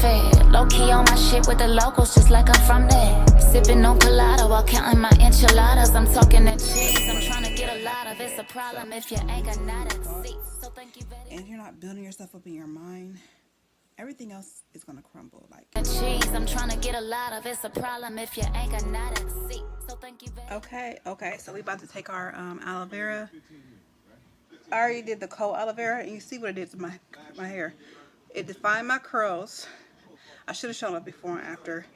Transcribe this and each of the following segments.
fed. Low key on my shit with the locals, just like I'm from there. Sipping on colada while counting my enchiladas. I'm talking that cheese, I'm trying to get a lot of. It's a problem if you ain't got nada to see. So thank you very much. And if you're not building yourself up in your mind, everything else is gonna crumble. Like cheese, I'm trying to get a lot of. It's a problem if you ain't got nada to see. So thank you very much. Okay, so we about to take our aloe vera. I already did the cold aloe vera, and you see what it did to my hair. It defined my curls. I should have shown up before and after.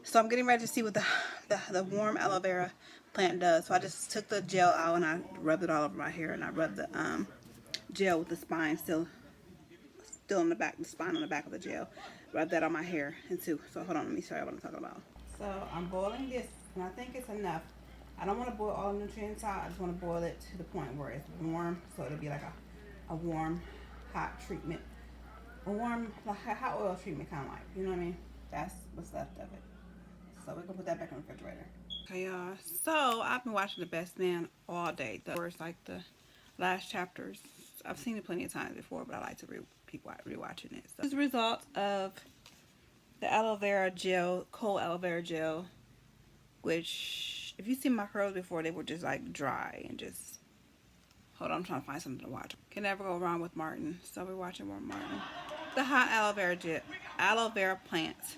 So I'm getting ready to see what the warm aloe vera plant does. So I just took the gel out and I rubbed it all over my hair, and I rubbed the gel with the spine still on the back, the spine on the back of the gel. Rub that on my hair and too. So hold on, let me show you what I'm talking about. So I'm boiling this, and I think it's enough. I don't want to boil all the nutrients out. I just want to boil it to the point where it's warm, so it'll be like a warm, hot treatment. A warm, like a hot oil treatment, kind of like, you know what I mean? That's what's left of it. So we're gonna put that back in the refrigerator. Okay, y'all. So I've been watching The Best Man all day. It's like the last chapters. I've seen it plenty of times before, but I like to keep rewatching it. So this is the result of the aloe vera gel, cold aloe vera gel, which if you see my curls before, they were just like dry and just. Hold on, I'm trying to find something to watch. Can never go wrong with Martin. So we're watching more Martin. The hot aloe vera plants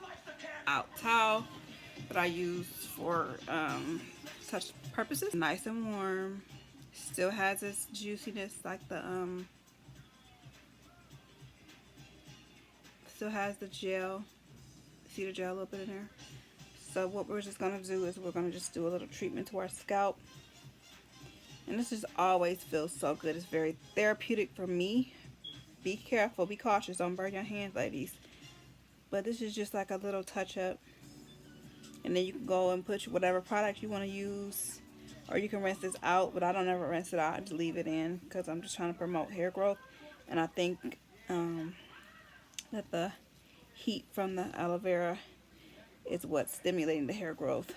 out towel that I use for such purposes. Nice and warm. Still has its juiciness like the still has the gel. See the gel a little bit in there? So what we're just gonna do is we're gonna just do a little treatment to our scalp. And this just always feels so good. It's very therapeutic for me. Be careful, be cautious, don't burn your hands, ladies. But this is just like a little touch up. And then you can go and put whatever product you want to use. Or you can rinse this out, but I don't ever rinse it out. I just leave it in because I'm just trying to promote hair growth. And I think that the heat from the aloe vera is what's stimulating the hair growth.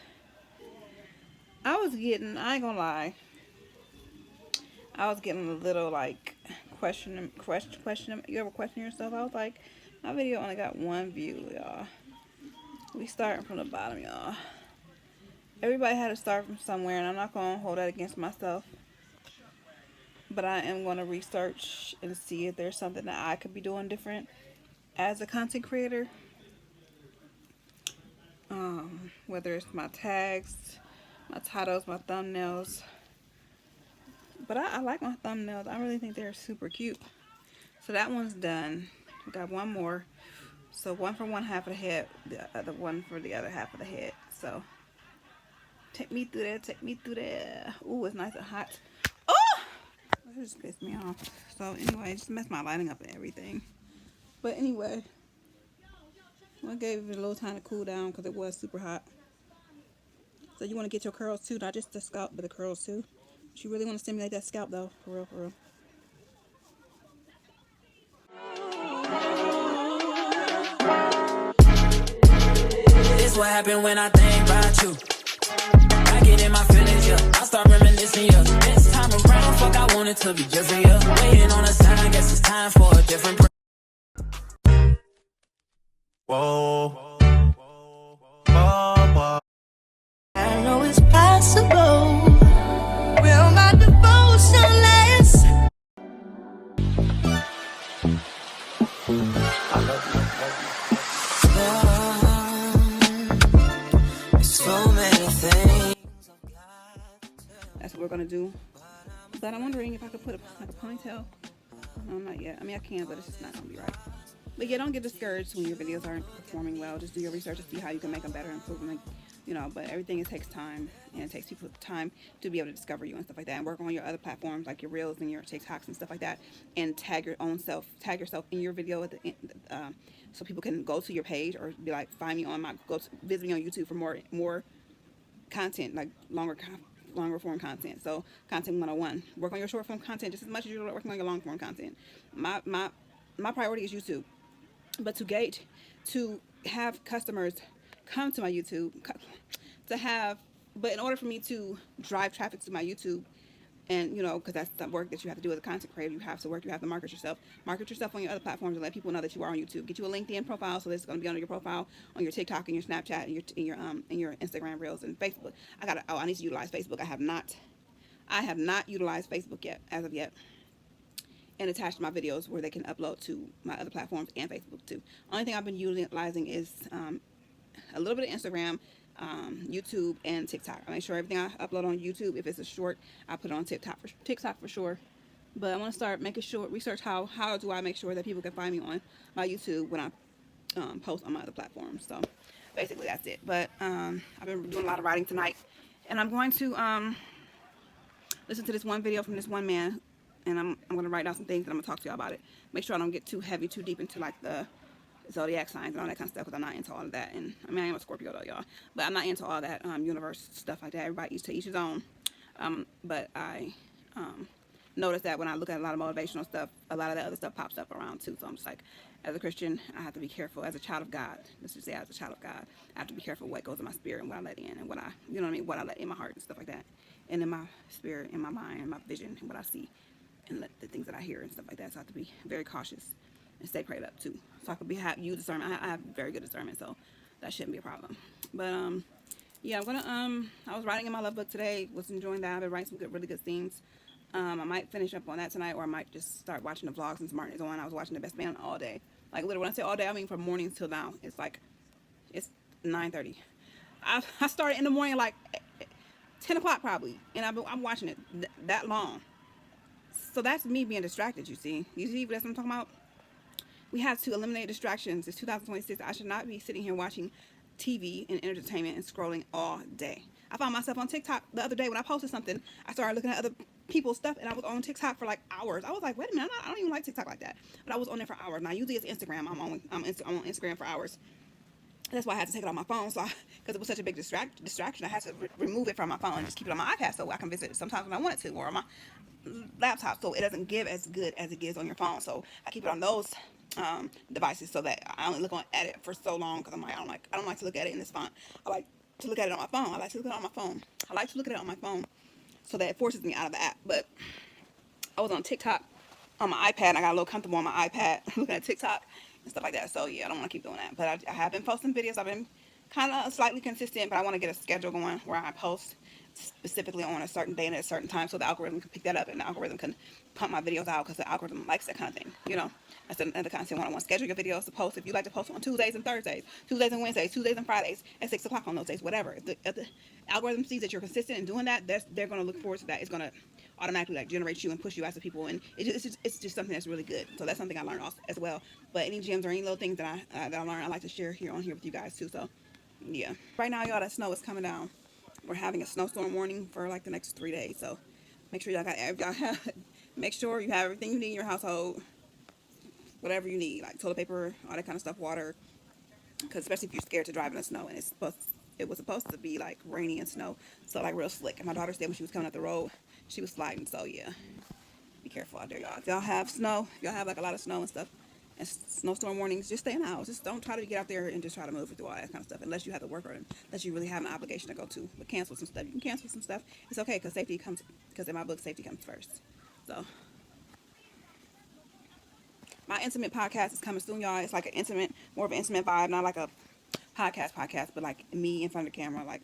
I ain't gonna lie, I was getting a little like question. You ever question yourself? I was like, my video only got 1 view, y'all. We starting from the bottom, y'all. Everybody had to start from somewhere, and I'm not gonna hold that against myself. But I am gonna research and see if there's something that I could be doing different as a content creator. Whether it's my tags, my titles, my thumbnails. But I like my thumbnails. I really think they're super cute. So that one's done. We got one more. So one for one half of the head, the other one for the other half of the head. So take me through there, take me through there. Ooh, it's nice and hot. Oh! That just pissed me off. So anyway, just messed my lighting up and everything. But anyway, I gave it a little time to cool down because it was super hot. So you want to get your curls too, not just the scalp, but the curls too. But you really want to stimulate that scalp though, for real, for real. This what happened when I think about you. I get in my feelings, yeah. I start reminiscing, yeah. This time around, fuck, I want it to be different, yeah. Waiting on a sign, guess it's time for a different. Whoa. I know it's possible. Will my devotion last? So many things. That's what we're gonna do. But I'm wondering if I could put a ponytail. No, not yet. I mean, I can, but it's just not gonna be right. But yeah, don't get discouraged when your videos aren't performing well. Just do your research to see how you can make them better, improve them, you know. But everything, it takes time, and it takes people time to be able to discover you and stuff like that, and work on your other platforms like your Reels and your TikToks and stuff like that, and tag yourself in your video at the end, so people can go to your page or be like, find me on visit me on YouTube for more content, like longer form content. So content 101, work on your short form content just as much as you're working on your long form content. My priority is YouTube. But to have customers come to my YouTube, but in order for me to drive traffic to my YouTube, And, you know, because that's the work that you have to do as a content creator. You have to work, you have to market yourself. Market yourself on your other platforms and let people know that you are on YouTube. Get you a LinkedIn profile, so this is going to be under your profile, on your TikTok and your Snapchat and your Instagram Reels and Facebook. I need to utilize Facebook. I have not utilized Facebook yet, as of yet, and attached my videos where they can upload to my other platforms and Facebook too. Only thing I've been utilizing is a little bit of Instagram, YouTube, and TikTok. I make sure everything I upload on YouTube, if it's a short, I put it on TikTok for sure. But I want to start making sure, research how do I make sure that people can find me on my YouTube when I post on my other platforms. So basically that's it. But I've been doing a lot of writing tonight, and I'm going to listen to this one video from this one man, and I'm going to write down some things, and I'm going to talk to y'all about it. Make sure I don't get too heavy, too deep into like the zodiac signs and all that kind of stuff, because I'm not into all of that. And I mean, I am a Scorpio though, y'all, but I'm not into all that universe stuff like that. Everybody each to each his own. But I noticed that when I look at a lot of motivational stuff, a lot of that other stuff pops up around too. So I'm just like, as a Christian, I have to be careful. As a child of God, let's just say as a child of God, I have to be careful what goes in my spirit and what I let in, and what I, you know what I mean, what I let in my heart and stuff like that, and in my spirit, in my mind, in my vision, and what I see, and the things that I hear and stuff like that. So I have to be very cautious and stay prayed up too. So I could use discernment. I have very good discernment, so that shouldn't be a problem. But yeah, I'm gonna I was writing in my love book today. Was enjoying that. I've been writing some really good scenes. I might finish up on that tonight, or I might just start watching the vlogs since Martin is on. I was watching The Best Man all day. Like literally, when I say all day, I mean from morning till now. It's like it's 9:30. I started in the morning like 10 o'clock probably, and I'm watching it that long. So that's me being distracted. You see that's what I'm talking about. We have to eliminate distractions. It's 2026. I should not be sitting here watching TV and entertainment and scrolling all day. I found myself on TikTok the other day when I posted something. I started looking at other people's stuff, and I was on TikTok for like hours. I was like, wait a minute, I don't even like TikTok like that. But I was on there for hours. Now usually it's Instagram. I'm on Instagram for hours. That's why I had to take it off my phone, so because it was such a big distraction. I had to remove it from my phone and just keep it on my iPad so I can visit it sometimes when I wanted to, or on my laptop, so it doesn't give as good as it gives on your phone. So I keep it on those devices so that I only look at it for so long, because I don't like to look at it in this font. I like to look at it on my phone. I like to look at it on my phone so that it forces me out of the app. But I was on TikTok on my iPad. I got a little comfortable on my iPad looking at TikTok and stuff like that. So yeah, I don't want to keep doing that. But I have been posting videos. I've been kind of slightly consistent, but I want to get a schedule going where I post specifically on a certain day and at a certain time, so the algorithm can pick that up and the algorithm can pump my videos out, because the algorithm likes that kind of thing, you know. That's another content one-on-one. Schedule your videos to post. If you like to post on Tuesdays and Thursdays, Tuesdays and Wednesdays, Tuesdays and Fridays at 6 o'clock on those days, whatever. If the algorithm sees that you're consistent in doing that, they're going to look forward to that. It's going to automatically like generate you and push you out to people, and it's just something that's really good. So that's something I learned also as well. But any gems or any little things that I learned, I like to share here with you guys too. So yeah, right now y'all, that snow is coming down. We're having a snowstorm warning for like the next 3 days. So make sure make sure you have everything you need in your household. Whatever you need, like toilet paper, all that kind of stuff, water, because especially if you're scared to drive in the snow, and it was supposed to be like rainy and snow, so like real slick. And my daughter said when she was coming up the road, she was sliding. So yeah, be careful out there, y'all. If y'all have snow, if y'all have like a lot of snow and stuff, and snowstorm warnings, just stay in the house. Just don't try to get out there and just try to move through all that kind of stuff, unless you have to work, or unless you really have an obligation to go to. But cancel some stuff. You can cancel some stuff. It's okay, because in my book, safety comes first. So my intimate podcast is coming soon, y'all. It's like more of an intimate vibe, not like a podcast, but like me in front of the camera, like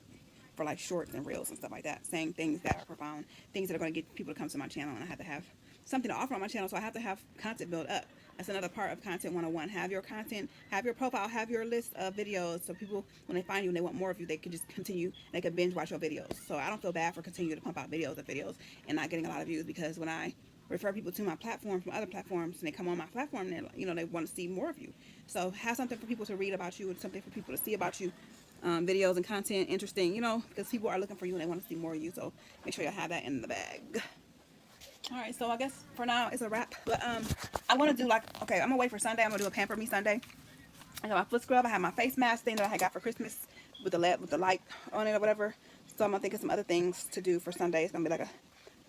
for like shorts and reels and stuff like that, saying things that are profound, things that are going to get people to come to my channel, and I have to have something to offer on my channel, so I have to have content built up. That's another part of Content 101. Have your content, have your profile, have your list of videos, so people, when they find you and they want more of you, they can just continue, they can binge watch your videos. So I don't feel bad for continuing to pump out videos and not getting a lot of views, because when I refer people to my platform from other platforms, and they come on my platform, and they want to see more of you. So have something for people to read about you, and something for people to see about you, videos and content, interesting, because people are looking for you and they want to see more of you. So make sure you have that in the bag. All right, so I guess for now it's a wrap. But I want to do I'm gonna wait for Sunday. I'm gonna do a Pamper Me Sunday. I got my foot scrub. I have my face mask thing that I got for Christmas with the light on it or whatever. So I'm gonna think of some other things to do for Sunday. It's gonna be like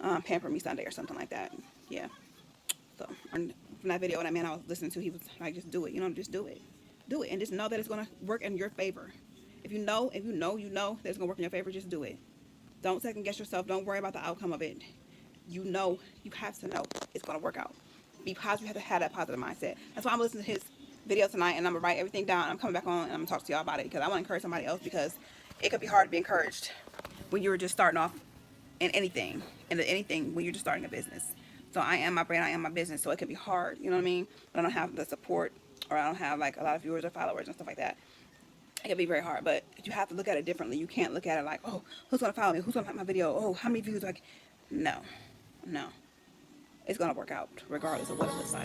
a Pamper Me Sunday or something like that. Yeah. So from that video that man I was listening to, he was like, just do it. Just do it. Do it, and just know that it's gonna work in your favor. If you know that it's gonna work in your favor, just do it. Don't second guess yourself. Don't worry about the outcome of it. you know, you have to know it's going to work out. Be positive. You have to have that positive mindset. That's why I'm listening to his video tonight, and I'm going to write everything down. I'm coming back on, and I'm going to talk to y'all about it, because I want to encourage somebody else, because it could be hard to be encouraged when you're just starting off in anything, when you're just starting a business. So I am my brand, I am my business, so it can be hard, you know what I mean? But I don't have the support, or I don't have like a lot of viewers or followers and stuff like that. It can be very hard, but you have to look at it differently. You can't look at it like, oh, who's gonna follow me? Who's gonna like my video? Oh, how many views? Like, no, no, it's gonna work out regardless of what it looks like.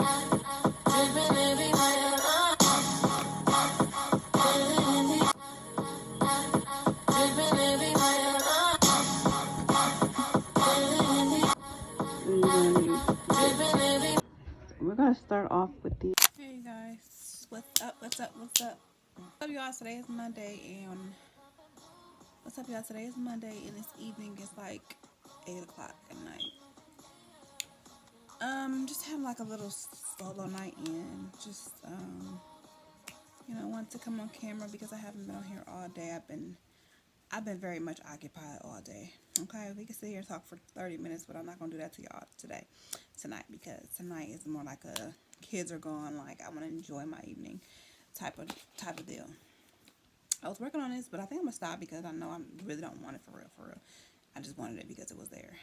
We're gonna start off with the. Hey guys, what's up? What's up? What's up? What's up, y'all? Today is Monday, and what's up, y'all? Today is Monday, and this evening is like 8 o'clock at night. Just having like a little solo night in. Just wanted to come on camera because I haven't been on here all day. I've been very much occupied all day. Okay, we can sit here and talk for 30 minutes, but I'm not gonna do that to y'all tonight, because tonight is more like a kids are gone, like I want to enjoy my evening type of deal. I was working on this, but I think I'm gonna stop because I know I really don't want it for real. I just wanted it because it was there.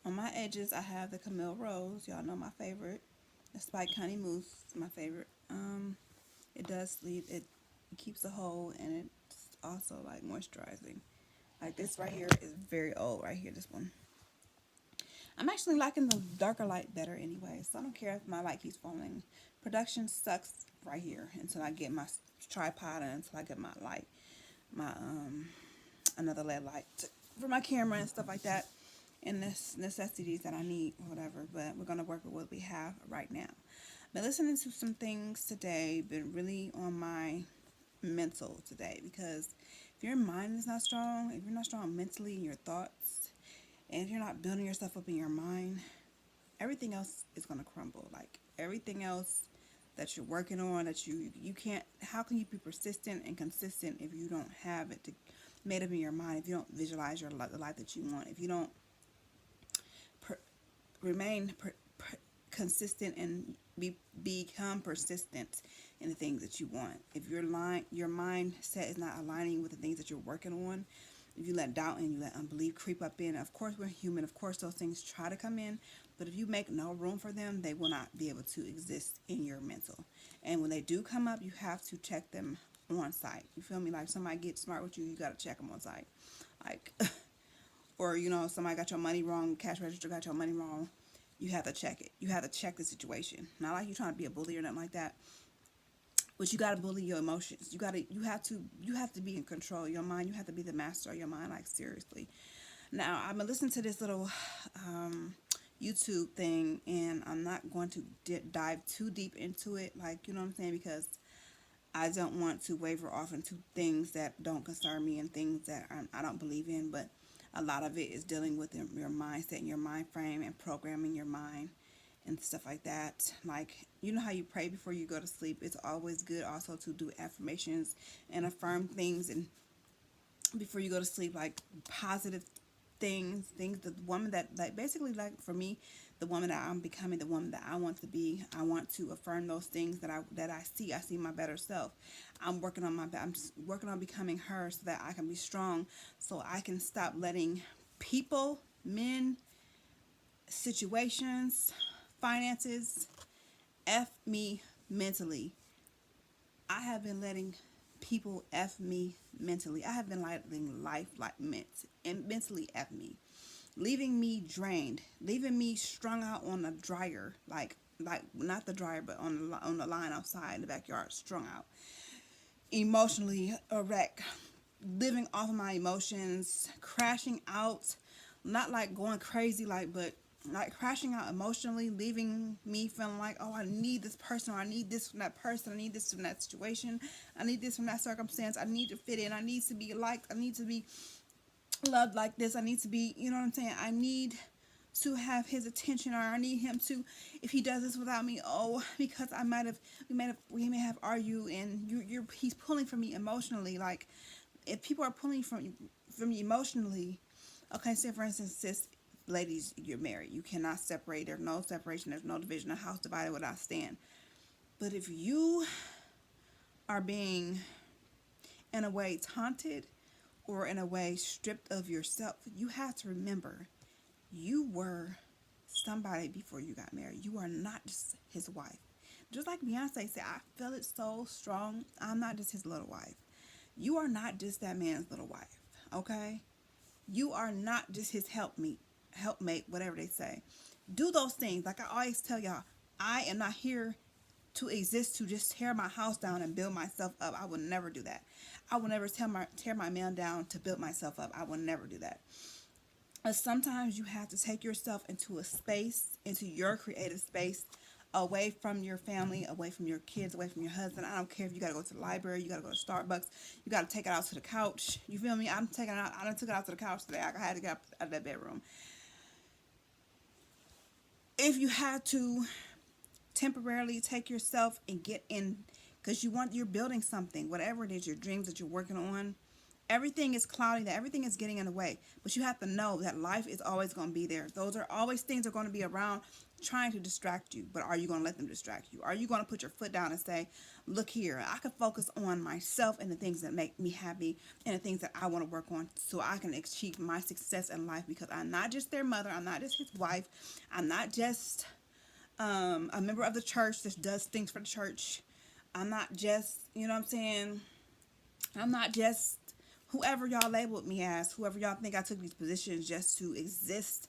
On my edges, I have the Camille Rose. Y'all know my favorite. The Spike Honey Mousse, my favorite. It does sleep. It keeps a hold, and it's also like moisturizing. Like this right here is very old right here. This one. I'm actually liking the darker light better anyway, so I don't care if my light keeps falling. Production sucks right here until I get my tripod and until I get my light, another LED light for my camera and stuff like that, and this necessities that I need or whatever. But we're gonna work with what we have right now. Been listening to some things today. Been really on my mental today, because if your mind is not strong, if you're not strong mentally in your thoughts, and if you're not building yourself up in your mind, everything else is going to crumble. Like everything else that you're working on, that you can't, how can you be persistent and consistent if you don't have it made up in your mind, if you don't visualize the life that you want, if you don't remain consistent and become persistent in the things that you want. If your mindset is not aligning with the things that you're working on, if you let doubt and you let unbelief creep up in, of course we're human, of course those things try to come in, but if you make no room for them, they will not be able to exist in your mental. And when they do come up, you have to check them on site. You feel me? Like somebody gets smart with you, you got to check them on site. Like, or somebody got your money wrong, cash register got your money wrong, you have to check it. You have to check the situation. Not like you're trying to be a bully or nothing like that. But you gotta bully your emotions. You have to be in control of your mind. You have to be the master of your mind, like seriously. Now I'm gonna listen to this little YouTube thing, and I'm not going to dive too deep into it, like, you know what I'm saying, because I don't want to waver off into things that don't concern me and things that I don't believe in. But a lot of it is dealing with your mindset and your mind frame and programming your mind and stuff like that. Like, you know how you pray before you go to sleep? It's always good also to do affirmations and affirm things and before you go to sleep, like positive things, the woman that, like, basically, like, for me, the woman that I'm becoming, the woman that I want to be. I want to affirm those things that I see my better self. I'm working on becoming her so that I can be strong, so I can stop letting people, men, situations, finances F me mentally. I have been letting people F me mentally. I have been letting life mentally F me. Leaving me drained. Leaving me strung out on a dryer. Like not the dryer, but on the line outside in the backyard, strung out. Emotionally a wreck. Living off of my emotions. Crashing out. Not like going crazy, but like crashing out emotionally, leaving me feeling like, oh, I need this person, or I need this from that person, I need this from that situation, I need this from that circumstance, I need to fit in, I need to be liked, I need to be loved like this, I need to be, you know what I'm saying, I need to have his attention, or I need him to, if he does this without me, oh, because we may have argued, and he's pulling from me emotionally. Like, if people are pulling from you emotionally, okay, say for instance, sis, ladies, you're married. You cannot separate. There's no separation. There's no division. A house divided without stand. But if you are being, in a way, taunted or in a way stripped of yourself, you have to remember you were somebody before you got married. You are not just his wife. Just like Beyonce said, I feel it so strong. I'm not just his little wife. You are not just that man's little wife, okay? You are not just his helpmate, whatever they say. Do those things. Like I always tell y'all, I am not here to exist to just tear my house down and build myself up. I will never do that. I will never tear my man down to build myself up. I will never do that. But sometimes you have to take yourself into a space, into your creative space, away from your family, away from your kids, away from your husband. I don't care if you got to go to the library, you got to go to Starbucks, you got to take it out to the couch. You feel me? I took it out to the couch today. I had to get out of that bedroom. If you had to temporarily take yourself and get in, because you're building something, whatever it is, your dreams that you're working on, everything is cloudy, that everything is getting in the way. But you have to know that life is always going to be there. Those are always things that are going to be around trying to distract you. But are you going to let them distract you? Are you going to put your foot down and say, look here, I can focus on myself and the things that make me happy and the things that I want to work on so I can achieve my success in life, because I'm not just their mother. I'm not just his wife. I'm not just a member of the church that does things for the church. I'm not just, you know what I'm saying? I'm not just whoever y'all labeled me as, whoever y'all think I took these positions just to exist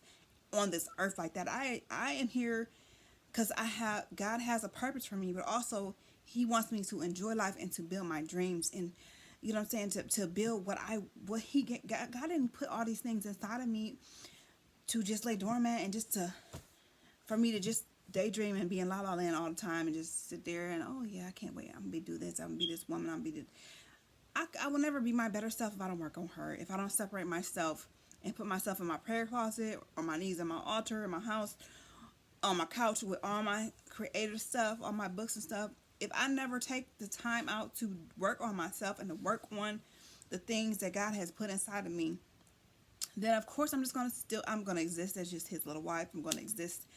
on this earth like that. I am here because God has a purpose for me, but also he wants me to enjoy life and to build my dreams, and you know what I'm saying, to build God didn't put all these things inside of me to just lay dormant and for me to just daydream and be in la la land all the time and just sit there and, oh yeah, I can't wait, I'm gonna do this, I'm gonna be this woman, I'm gonna be this. I will never be my better self if I don't work on her, if I don't separate myself and put myself in my prayer closet, or my knees on my altar in my house, on my couch with all my creative stuff, all my books and stuff. If I never take the time out to work on myself and to work on the things that God has put inside of me, then of course I'm going to exist as just his little wife. I'm going to exist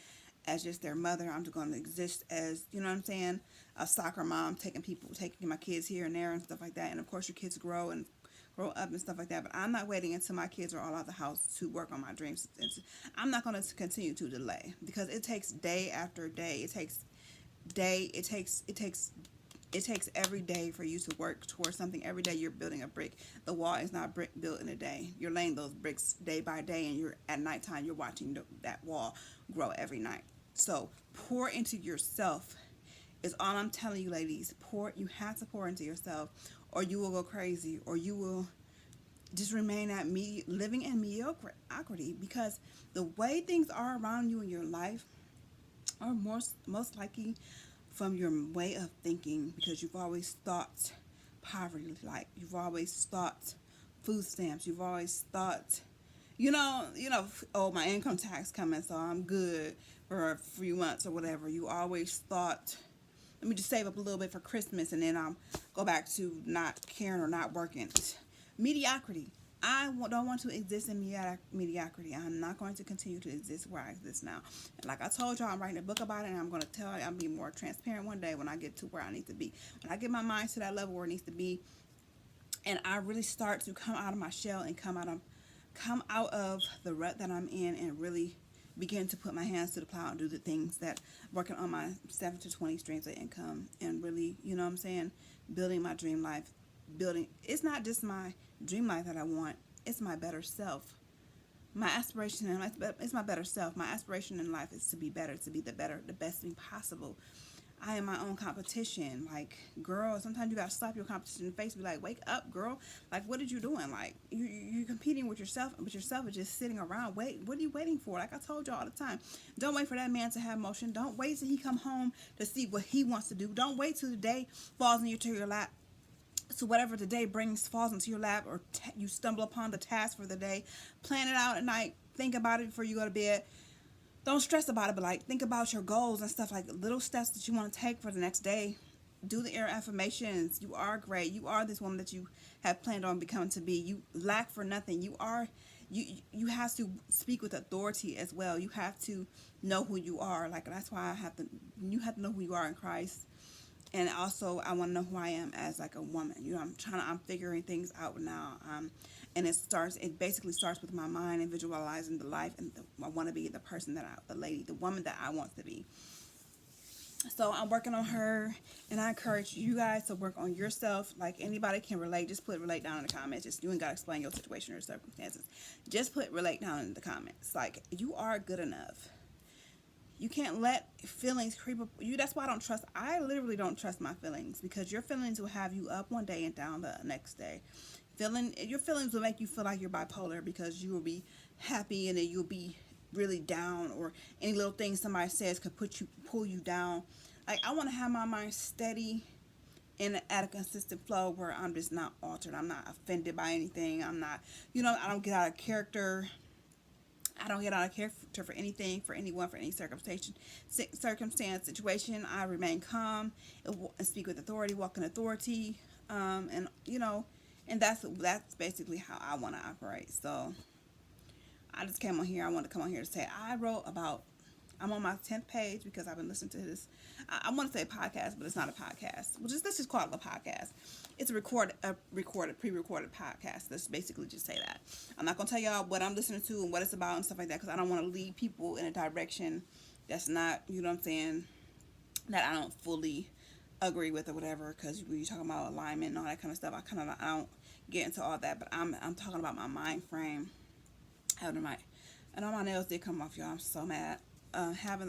as just their mother. I'm just going to exist as, you know what I'm saying, a soccer mom, taking my kids here and there and stuff like that. And of course your kids grow up and stuff like that. But I'm not waiting until my kids are all out of the house to work on my dreams. I'm not going to continue to delay, because it takes day after day. It takes every day for you to work towards something. Every day you're building a brick. The wall is not built in a day. You're laying those bricks day by day, and you're at nighttime, you're watching that wall grow every night. So pour into yourself is all I'm telling you, ladies. You have to pour into yourself, or you will go crazy, or you will just remain living in mediocrity, because the way things are around you in your life are most likely from your way of thinking, because you've always thought poverty, like you've always thought food stamps, you've always thought, oh, my income tax coming, so I'm good for a few months or whatever. You always thought, let me just save up a little bit for Christmas, and then I'll go back to not caring or not working. Mediocrity. I don't want to exist in mediocrity. I'm not going to continue to exist where I exist now. And like I told y'all, I'm writing a book about it, and I'm going to tell you, I'll be more transparent one day when I get to where I need to be. When I get my mind to that level where it needs to be, and I really start to come out of my shell and come out of the rut that I'm in, and really begin to put my hands to the plow and do the things that working on my 7 to 20 streams of income, and really, you know what I'm saying, building my dream life. It's not just my dream life that I want, it's my better self. My aspiration in life, it's my better self. My aspiration in life is to be better, to be the best me possible. I am my own competition. Like, girl, sometimes you gotta slap your competition in the face and be like, wake up, girl. Like, what are you doing? Like, you're competing with yourself, but yourself is just sitting around. What are you waiting for? Like I told you all the time, don't wait for that man to have motion. Don't wait till he come home to see what he wants to do. Don't wait till the day falls into your lap. So whatever the day falls into your lap, or you stumble upon the task for the day. Plan it out at night. Think about it before you go to bed. Don't stress about it, but like think about your goals and stuff, like little steps that you want to take for the next day. Do the inner affirmations. You are great. You are this woman that you have planned on becoming to be. You lack for nothing. You are you have to speak with authority as well. You have to know who you are. Like, that's why you have to know who you are in Christ. And also, I want to know who I am as like a woman. I'm figuring things out now. And it basically starts with my mind and visualizing the life, and I want to be the person the woman that I want to be. So I'm working on her, and I encourage you guys to work on yourself. Like, anybody can relate. Just put relate down in the comments. You ain't got to explain your situation or circumstances. Just put relate down in the comments. Like, you are good enough. You can't let feelings creep up you. That's why I literally don't trust my feelings, because your feelings will have you up one day and down the next day. Your feelings will make you feel like you're bipolar, because you will be happy and then you'll be really down, or any little thing somebody says could pull you down. Like, I want to have my mind steady and at a consistent flow where I'm just not altered. I'm not offended by anything. I'm not, I don't get out of character. I don't get out of character for anything, for anyone, for any circumstance, situation. I remain calm and speak with authority, walk in authority, and that's basically how I want to operate. So I just came on here. I wanted to come on here to say I'm on my 10th page, because I've been listening to this. I want to say podcast, but it's not a podcast. Let's just call it a podcast. It's a pre-recorded podcast. Let's basically just say that. I'm not going to tell y'all what I'm listening to and what it's about and stuff like that, because I don't want to lead people in a direction that's not, that I don't fully agree with or whatever. Because when you're talking about alignment and all that kind of stuff, I don't get into all that. But I'm talking about my mind frame. And all my nails did come off, y'all. I'm so mad. Having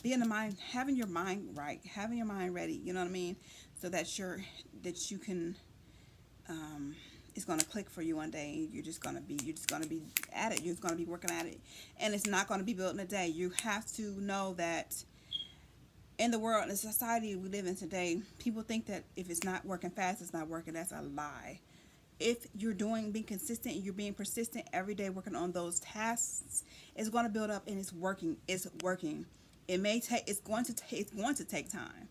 your mind right, having your mind ready, you know what I mean? So that you can, it's going to click for you one day. You're just going to be at it. You're just going to be working at it. And it's not going to be built in a day. You have to know that in the world, in the society we live in today, people think that if it's not working fast, it's not working. That's a lie. If you're being consistent, and you're being persistent every day working on those tasks, it's going to build up, and it's working. It's working. It's going to take time.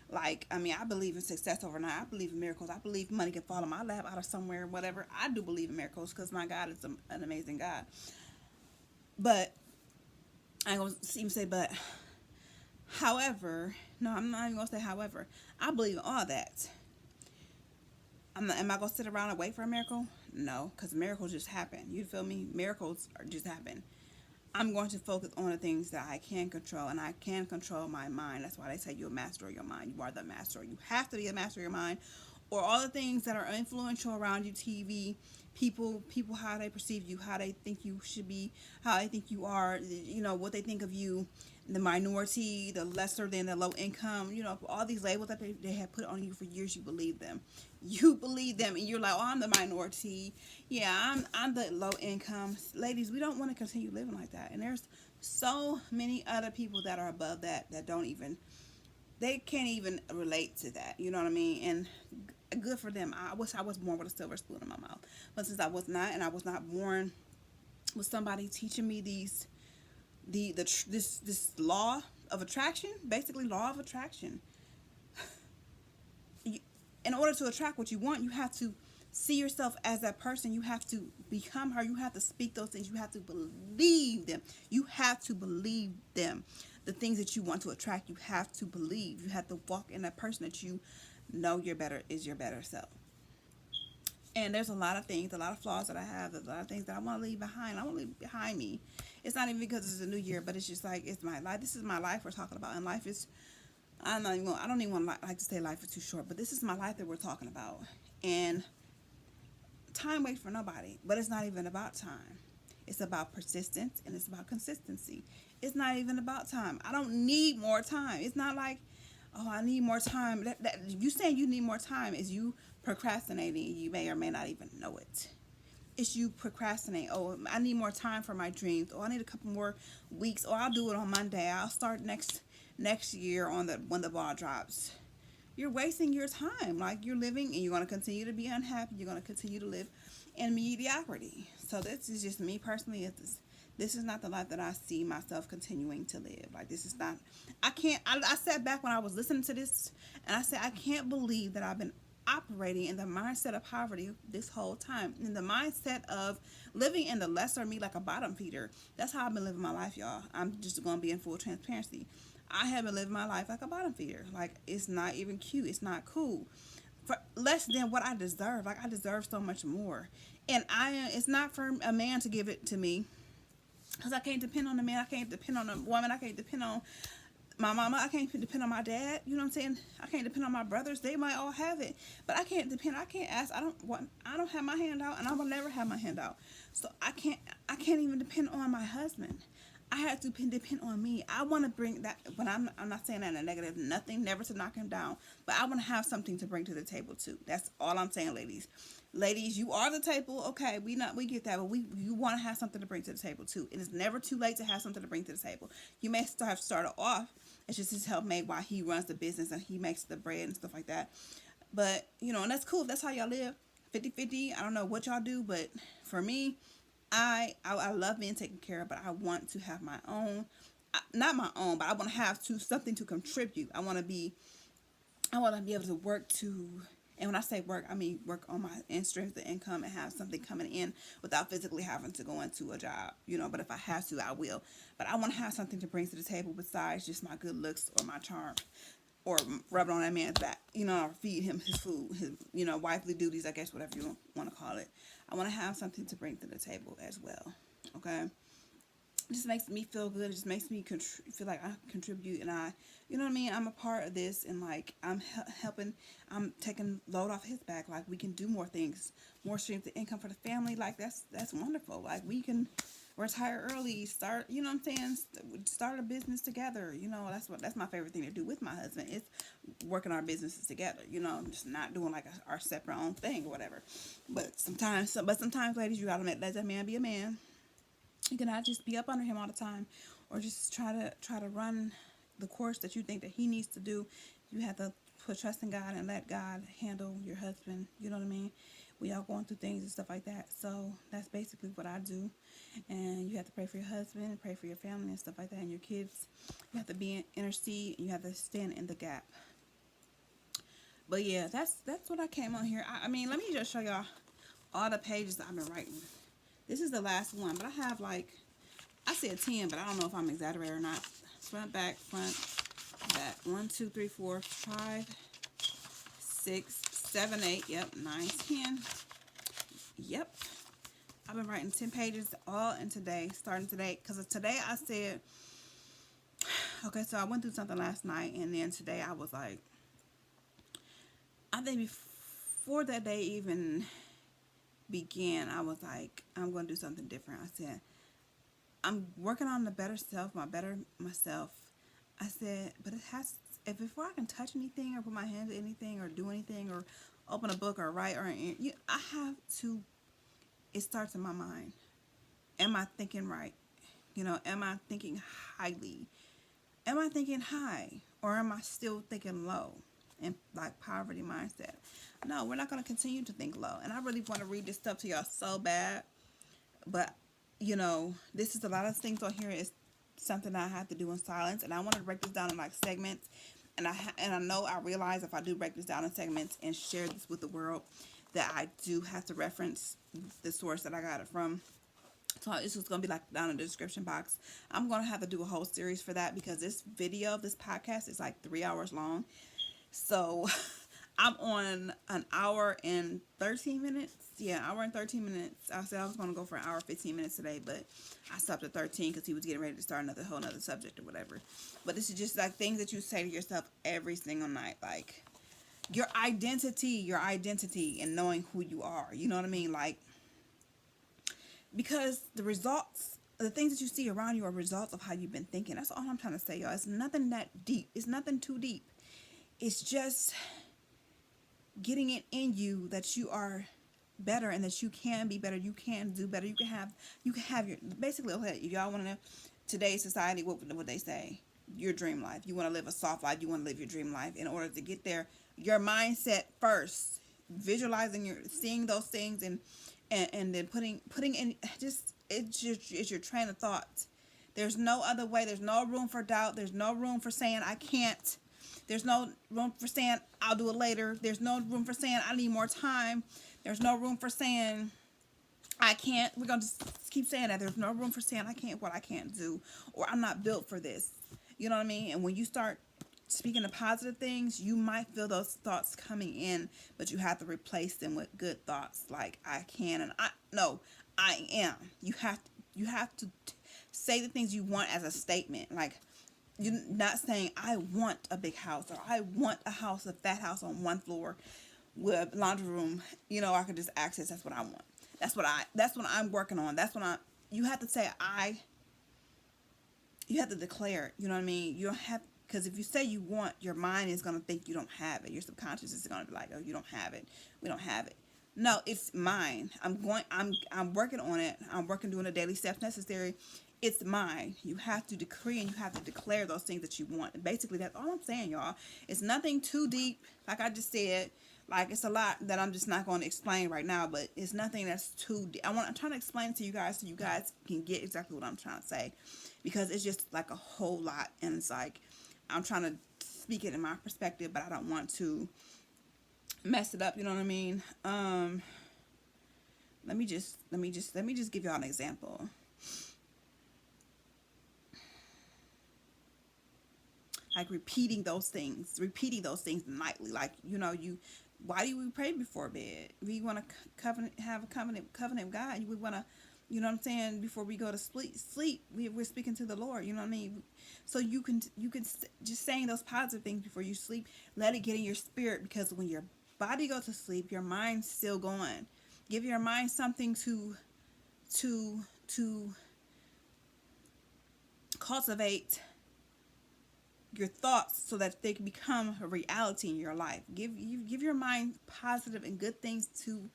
Like, I believe in success overnight. I believe in miracles. I believe money can fall in my lap out of somewhere, whatever. I do believe in miracles, because my God is an amazing God. But I ain't going to even say but. However, no, I'm not even going to say however. I believe in all that. Am I going to sit around and wait for a miracle? No, because miracles just happen. You feel me? Miracles just happen. I'm going to focus on the things that I can control, and I can control my mind. That's why they say you're a master of your mind. You are the master. You have to be a master of your mind, or all the things that are influential around you, TV, people, how they perceive you, how they think you should be, how they think you are, what they think of you, the minority, the lesser than, the low income, all these labels that they have put on you for years. You believe them, and you're like, oh, I'm the minority, yeah, I'm the low income. Ladies, we don't want to continue living like that. And there's so many other people that are above that they can't even relate to that, you know what I mean? And good for them. I wish I was born with a silver spoon in my mouth, but since I was not, and I was not born with somebody teaching me this law of attraction, basically law of attraction. In order to attract what you want, you have to see yourself as that person. You have to become her. You have to speak those things. You have to believe them. You have to believe them. The things that you want to attract, you have to believe. You have to walk in that person that you know your better self. And there's a lot of things, a lot of flaws that I have. There's a lot of things that I want to leave behind. I want to leave behind me. It's not even because it's a new year, but it's just like, it's my life. This is my life we're talking about. And life is, I don't even want to like to say life is too short, but this is my life that we're talking about. And time waits for nobody, but it's not even about time. It's about persistence, and it's about consistency. It's not even about time. I don't need more time. It's not like, oh, I need more time. That you saying you need more time is you procrastinating. You may or may not even know it. It's you procrastinate. Oh, I need more time for my dreams. Oh, I need a couple more weeks. Oh, I'll do it on Monday. I'll start next year when the ball drops. You're wasting your time. Like, you're living, and you're going to continue to be unhappy. You're going to continue to live in mediocrity. So this is just me personally. This is not the life that I see myself continuing to live. Like, this is not, I sat back when I was listening to this, and I said, I can't believe that I've been operating in the mindset of poverty this whole time, in the mindset of living in the lesser me, like a bottom feeder. That's how I've been living my life, y'all. I'm just gonna be in full transparency. I have been living my life like a bottom feeder. Like, it's not even cute, it's not cool, for less than what I deserve. Like, I deserve so much more, and it's not for a man to give it to me, because I can't depend on a man, I can't depend on a woman, I can't depend on my mama, I can't depend on my dad, you know what I'm saying? I can't depend on my brothers. They might all have it, but I can't ask. I don't have my hand out, and I will never have my hand out. So I can't even depend on my husband. I have to depend on me. I want to bring that, but I'm not saying that in a negative, nothing, never to knock him down, but I want to have something to bring to the table too. That's all I'm saying, ladies. Ladies, you are the table. Okay, we get that, but you want to have something to bring to the table too. It is never too late to have something to bring to the table. You may have started off. It's just his helpmate while he runs the business and he makes the bread and stuff like that. But, and that's cool. That's how y'all live. 50-50. I don't know what y'all do, but for me, I love being taken care of, but I want to have my own. Not my own, but I want to have something to contribute. I want to be able to work to, and when I say work, I mean work on my strength the income and have something coming in without physically having to go into a job, but if I have to, I will. But I want to have something to bring to the table besides just my good looks or my charm, or rubbing on that man's back, or feed him his food, his, wifely duties, I guess, whatever you want to call it. I want to have something to bring to the table as well, okay? It just makes me feel good. It just makes me feel like I contribute, and I'm a part of this, and like I'm helping, I'm taking load off his back. Like, we can do more things, more streams of income for the family. Like, that's wonderful. Like, we can retire early, start, start a business together. That's my favorite thing to do with my husband, is working our businesses together. Just not doing like our separate own thing or whatever. But sometimes, ladies, you gotta let that man be a man. You cannot just be up under him all the time, or just try to run the course that you think that he needs to do. You have to put trust in God and let God handle your husband. You know what I mean? We all going through things and stuff like that. So that's basically what I do. And you have to pray for your husband, pray for your family and stuff like that, and your kids. You have to intercede, and you have to stand in the gap. But yeah, that's what I came on here. I mean, let me just show y'all all the pages that I've been writing. This is the last one, but I have I said 10, but I don't know if I'm exaggerating or not. Front, back, 1, 2, 3, 4, 5, 6, 7, 8, yep, 9, 10. Yep. I've been writing 10 pages all in today, starting today, because today I said, okay, so I went through something last night, and then today I was like, I think before that day even began, I was like, I'm going to do something different. I said, I'm working on the better self, myself. I said, but before I can touch anything or put my hand to anything or do anything or open a book or write I have to, it starts in my mind. Am I thinking right? Am I thinking highly? Am I thinking high, or am I still thinking low? And like poverty mindset. No, we're not going to continue to think low. And I really want to read this stuff to y'all so bad. But, this is a lot of things on here is something I have to do in silence. And I want to break this down in like segments. And I realize if I do break this down in segments and share this with the world, that I do have to reference the source that I got it from. So this is going to be like down in the description box. I'm going to have to do a whole series for that, because this podcast is like 3 hours long. So I'm on an hour and 13 minutes. Yeah, hour and 13 minutes. I said I was going to go for an hour 15 minutes today, but I stopped at 13 because he was getting ready to start another subject or whatever. But this is just like things that you say to yourself every single night. Like your identity and knowing who you are. You know what I mean? Like, because the things that you see around you are results of how you've been thinking. That's all I'm trying to say, y'all. It's nothing that deep. It's nothing too deep. It's just getting it in you that you are better and that you can be better. You can do better. You can have your, basically, okay, if y'all want to know today's society, what they say, your dream life. You want to live a soft life. You want to live your dream life. In order to get there, your mindset first, visualizing seeing those things and then putting in it's your train of thought. There's no other way. There's no room for doubt. There's no room for saying I can't. There's no room for saying I'll do it later. There's no room for saying I need more time. There's no room for saying I can't. We're gonna just keep saying that. There's no room for saying I can't, what I can't do, or I'm not built for this. You know what I mean? And when you start speaking of positive things, you might feel those thoughts coming in, but you have to replace them with good thoughts like I can and I am. You have to say the things you want as a statement. Like, you're not saying I want a big house, or I want a house, a fat house on one floor with a laundry room. You know, I could just access. That's what I want. That's what I'm working on. You have to say you have to declare it. You know what I mean? You don't have, because if you say you want, your mind is going to think you don't have it. Your subconscious is going to be like, oh, you don't have it. We don't have it. No, it's mine. I'm working on it. I'm doing the daily steps necessary. It's mine. You have to decree and you have to declare those things that you want. And basically, that's all I'm saying, y'all. It's nothing too deep. Like I just said, like, it's a lot that I'm just not going to explain right now, but it's nothing that's too deep. I'm trying to explain it to you guys so you guys can get exactly what I'm trying to say, because it's just like a whole lot. And it's like, I'm trying to speak it in my perspective, but I don't want to mess it up. You know what I mean? Let me just give y'all an example. Like repeating those things nightly. Like, you know, why do we pray before bed? We want to have a covenant with God. We want to, you know what I'm saying, before we go to sleep, we're speaking to the Lord. You know what I mean? So you can just saying those positive things before you sleep. Let it get in your spirit, because when your body goes to sleep, your mind's still going. Give your mind something to cultivate your thoughts so that they can become a reality in your life. Give your mind positive and good things, to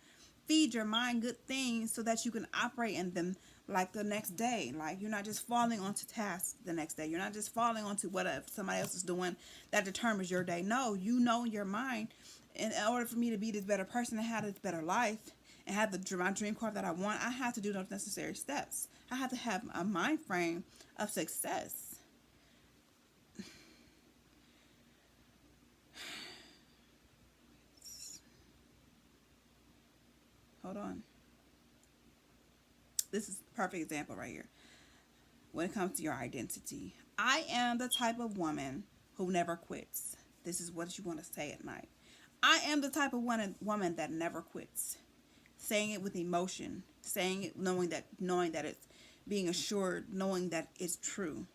feed your mind good things so that you can operate in them like the next day. Like, you're not just falling onto tasks the next day. You're not just falling onto what somebody else is doing that determines your day. No, you know in your mind, in order for me to be this better person and have this better life and have my dream car that I want, I have to do those necessary steps. I have to have a mind frame of success. Hold on. This is a perfect example right here. When it comes to your identity, I am the type of woman who never quits. This is what you want to say at night. I am the type of woman that never quits. Saying it with emotion, saying it knowing that it's being assured, knowing that it's true.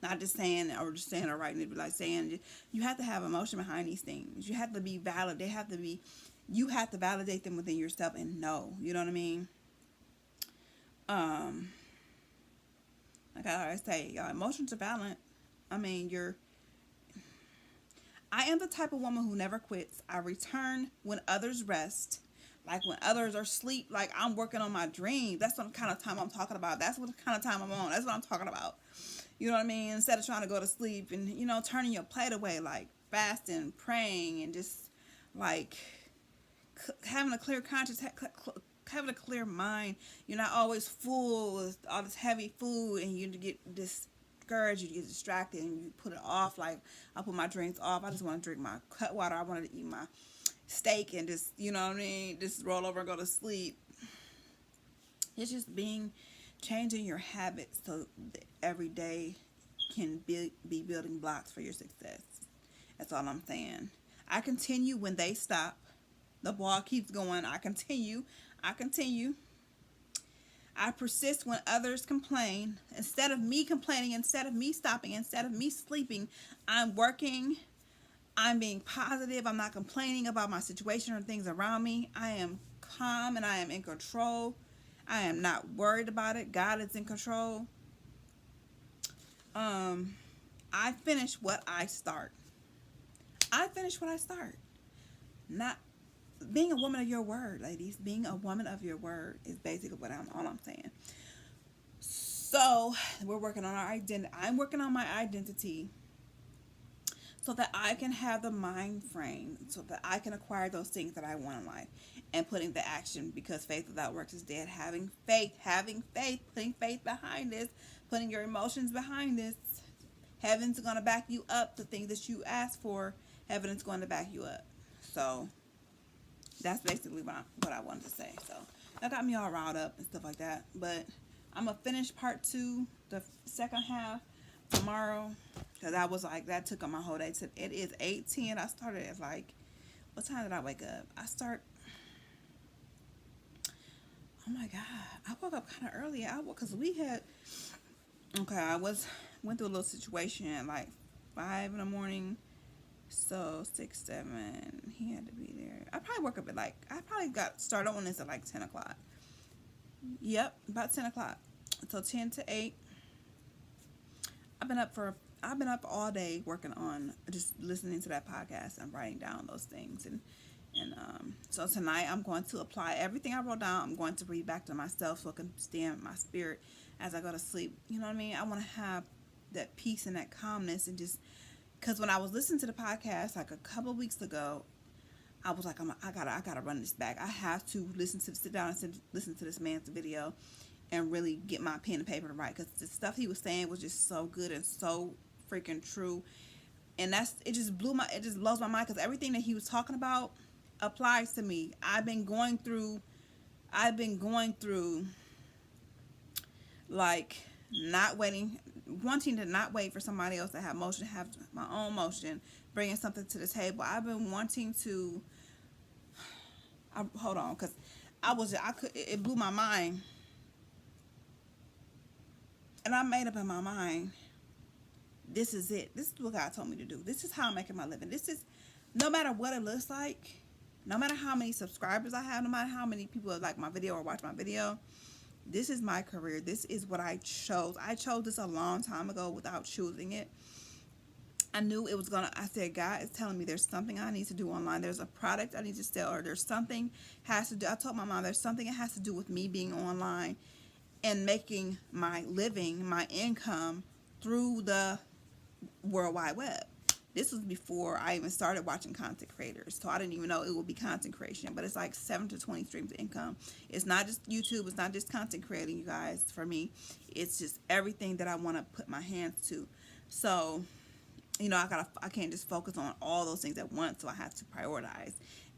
Not just saying or just saying or writing it, but like saying, you have to have emotion behind these things. You have to be valid. You have to validate them within yourself and know. You know what I mean? Like I always say, y'all, emotions are valid. I mean, I am the type of woman who never quits. I return when others rest. Like when others are asleep, like I'm working on my dreams. That's what kind of time I'm talking about. That's what kind of time I'm on. That's what I'm talking about. You know what I mean? Instead of trying to go to sleep and, you know, turning your plate away, like fasting, praying, and just like having a clear conscience, having a clear mind. You're not always full with all this heavy food and you get discouraged, you get distracted, and you put it off. Like, I put my drinks off. I just want to drink my cut water. I wanted to eat my steak and just, you know what I mean, just roll over and go to sleep. It's just changing your habits so that every day can be building blocks for your success. That's all I'm saying. I continue when they stop. The ball keeps going. I continue. I persist when others complain. Instead of me complaining, instead of me stopping, instead of me sleeping, I'm working. I'm being positive. I'm not complaining about my situation or things around me. I am calm and I am in control. I am not worried about it. God is in control. I finish what I start. Not being a woman of your word, ladies. Being a woman of your word is basically all I'm saying. So we're working on our identity. I'm working on my identity so that I can have the mind frame, so that I can acquire those things that I want in life, and putting the action, because faith without works is dead. Having faith, putting faith behind this, putting your emotions behind this, Heaven's going to back you up. The things that you ask for, heaven is going to back you up. So that's basically what I wanted to say. So that got me all riled up and stuff like that. But I'm going to finish part 2, the second half, tomorrow. Because I was like, that took up my whole day. It is 8:10. I started at like, what time did I wake up? Oh my God. I woke up kind of early. Because we had, okay, went through a little situation at like 5 in the morning. So 6, 7, he had to be there. I probably woke up at like, I probably got started on this at like 10 o'clock. Yep, about 10 o'clock. So 10 to 8. I've been up all day working on just listening to that podcast and writing down those things. And so tonight I'm going to apply everything I wrote down. I'm going to read back to myself so it can stay in my spirit as I go to sleep. You know what I mean? I want to have that peace and that calmness, and just because when I was listening to the podcast like a couple of weeks ago, I was like, I gotta run this back. I have to sit down and listen to this man's video and really get my pen and paper to write, because the stuff he was saying was just so good and so freaking true. And it just blows my mind, because everything that he was talking about applies to me. I've been going through like wanting to not wait for somebody else to have motion, have my own motion, bringing something to the table. I've been wanting to, hold on, because it blew my mind. And I made up in my mind, this is it. This is what God told me to do. This is how I'm making my living. This is, no matter what it looks like, no matter how many subscribers I have, no matter how many people like my video or watch my video, this is my career. This is what I chose. I chose this a long time ago without choosing it. I knew it was I said, God is telling me there's something I need to do online. There's a product I need to sell, or there's something has to do. I told my mom there's something that has to do with me being online and making my living, my income through the World Wide Web. This was before I even started watching content creators, so I didn't even know it would be content creation. But it's like 7 to 20 streams of income. It's not just YouTube. It's not just content creating, you guys. For me, it's just everything that I want to put my hands to. So, you know, I can't just focus on all those things at once. So I have to prioritize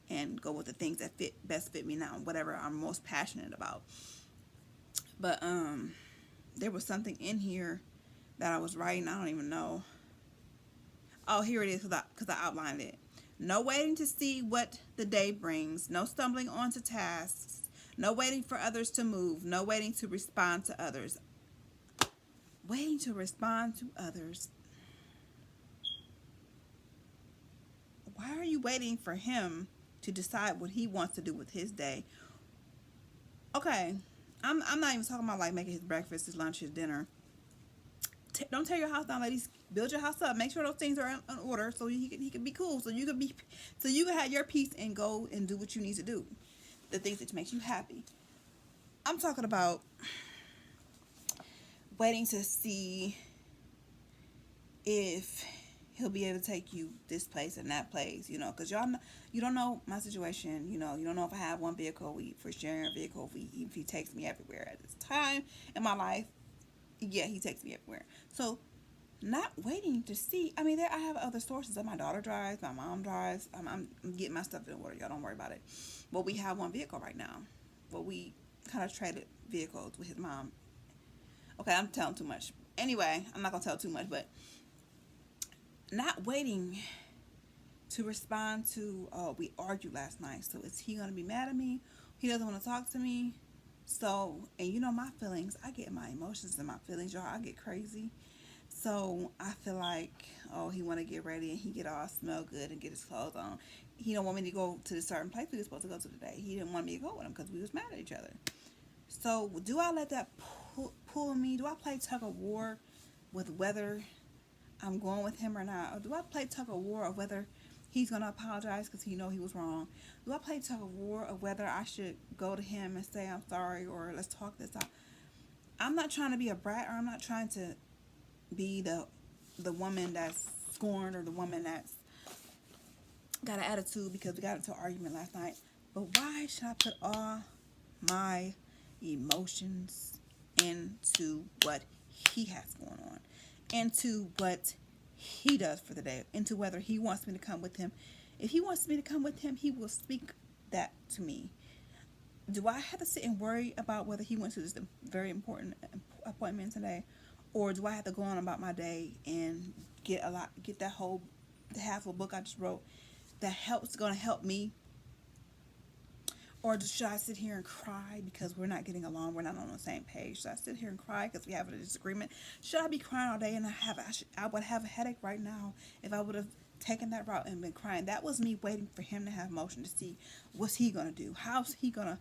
and go with the things that best fit me now, whatever I'm most passionate about. But there was something in here that I was writing. I don't even know. Oh, here it is, because I outlined it. No waiting to see what the day brings. No stumbling onto tasks. No waiting for others to move. No waiting to respond to others. Waiting to respond to others. Why are you waiting for him to decide what he wants to do with his day? Okay, I'm not even talking about like making his breakfast, his lunch, his dinner. Don't tear your house down, ladies. Build your house up. Make sure those things are in order so he can be cool. So you can have your peace and go and do what you need to do. The things that makes you happy. I'm talking about waiting to see if he'll be able to take you this place and that place, you know, because you don't know my situation, you know, you don't know if I have one vehicle a week, for sharing a vehicle if he takes me everywhere. At this time in my life, yeah, he takes me everywhere. So not waiting to see, I mean, I have other sources. My daughter drives, my mom drives. I'm getting my stuff in order, y'all, don't worry about it. But we have one vehicle right now. Well, we kind of traded vehicles with his mom. Okay, I'm telling too much. Anyway, I'm not gonna tell too much, but not waiting to respond to, oh, we argued last night, so is he gonna be mad at me? He doesn't want to talk to me. So, and you know my feelings, I get my emotions and my feelings, y'all, I get crazy. So I feel like, oh, he want to get ready and he get all smell good and get his clothes on. He don't want me to go to the certain place we were supposed to go to today. He didn't want me to go with him because we was mad at each other. So do I let that pull me? Do I play tug of war with whether I'm going with him or not? Or do I play tug of war of whether he's going to apologize because he know he was wrong? Do I play tug of war of whether I should go to him and say I'm sorry, or let's talk this out? I'm not trying to be a brat, or I'm not trying to be the woman that's scorned, or the woman that's got an attitude because we got into an argument last night. But why should I put all my emotions into what he has going on? into what he does for the day, into whether he wants me to come with him. If he wants me to come with him, he will speak that to me. Do I have to sit and worry about whether he went to this very important appointment today, or do I have to go on about my day and get that whole half a book I just wrote that going to help me? Or should I sit here and cry because we're not getting along, we're not on the same page? Should I sit here and cry because we have a disagreement? Should I be crying all day and I would have a headache right now if I would have taken that route and been crying? That was me waiting for him to have emotion to see what's he going to do. How's he going to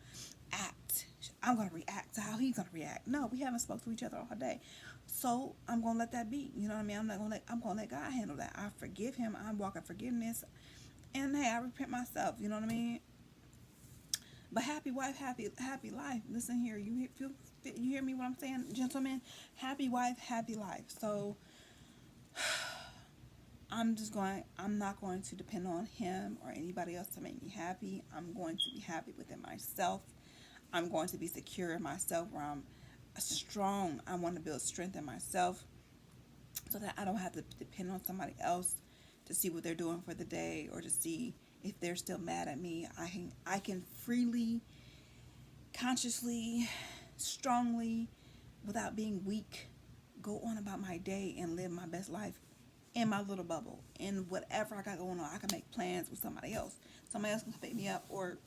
act? I'm going to react to how he's going to react. No, we haven't spoke to each other all day. So I'm going to let that be. You know what I mean? I'm going to let God handle that. I forgive him. I'm walking forgiveness. And hey, I repent myself. You know what I mean? But happy wife, happy life. Listen here, you hear me what I'm saying, gentlemen? Happy wife, happy life. So I'm not going to depend on him or anybody else to make me happy. I'm going to be happy within myself. I'm going to be secure in myself, where I'm strong. I want to build strength in myself so that I don't have to depend on somebody else to see what they're doing for the day, or to see if they're still mad at me. I can freely, consciously, strongly, without being weak, go on about my day and live my best life in my little bubble. And whatever I got going on, I can make plans with somebody else. Somebody else can pick me up, or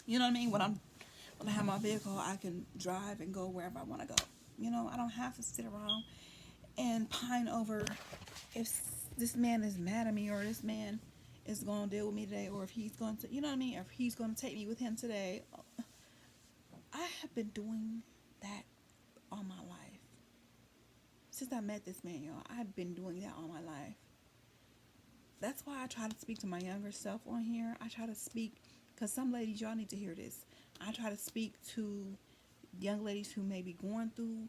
you know what I mean? When I have my vehicle, I can drive and go wherever I want to go. You know, I don't have to sit around and pine over if this man is mad at me, or this man is going to deal with me today, or if he's going to, you know what I mean, if he's going to take me with him today. I have been doing that all my life. Since I met this man, y'all, I've been doing that all my life. That's why I try to speak to my younger self on here. I try to speak, because some ladies, y'all need to hear this. I try to speak to young ladies who may be going through,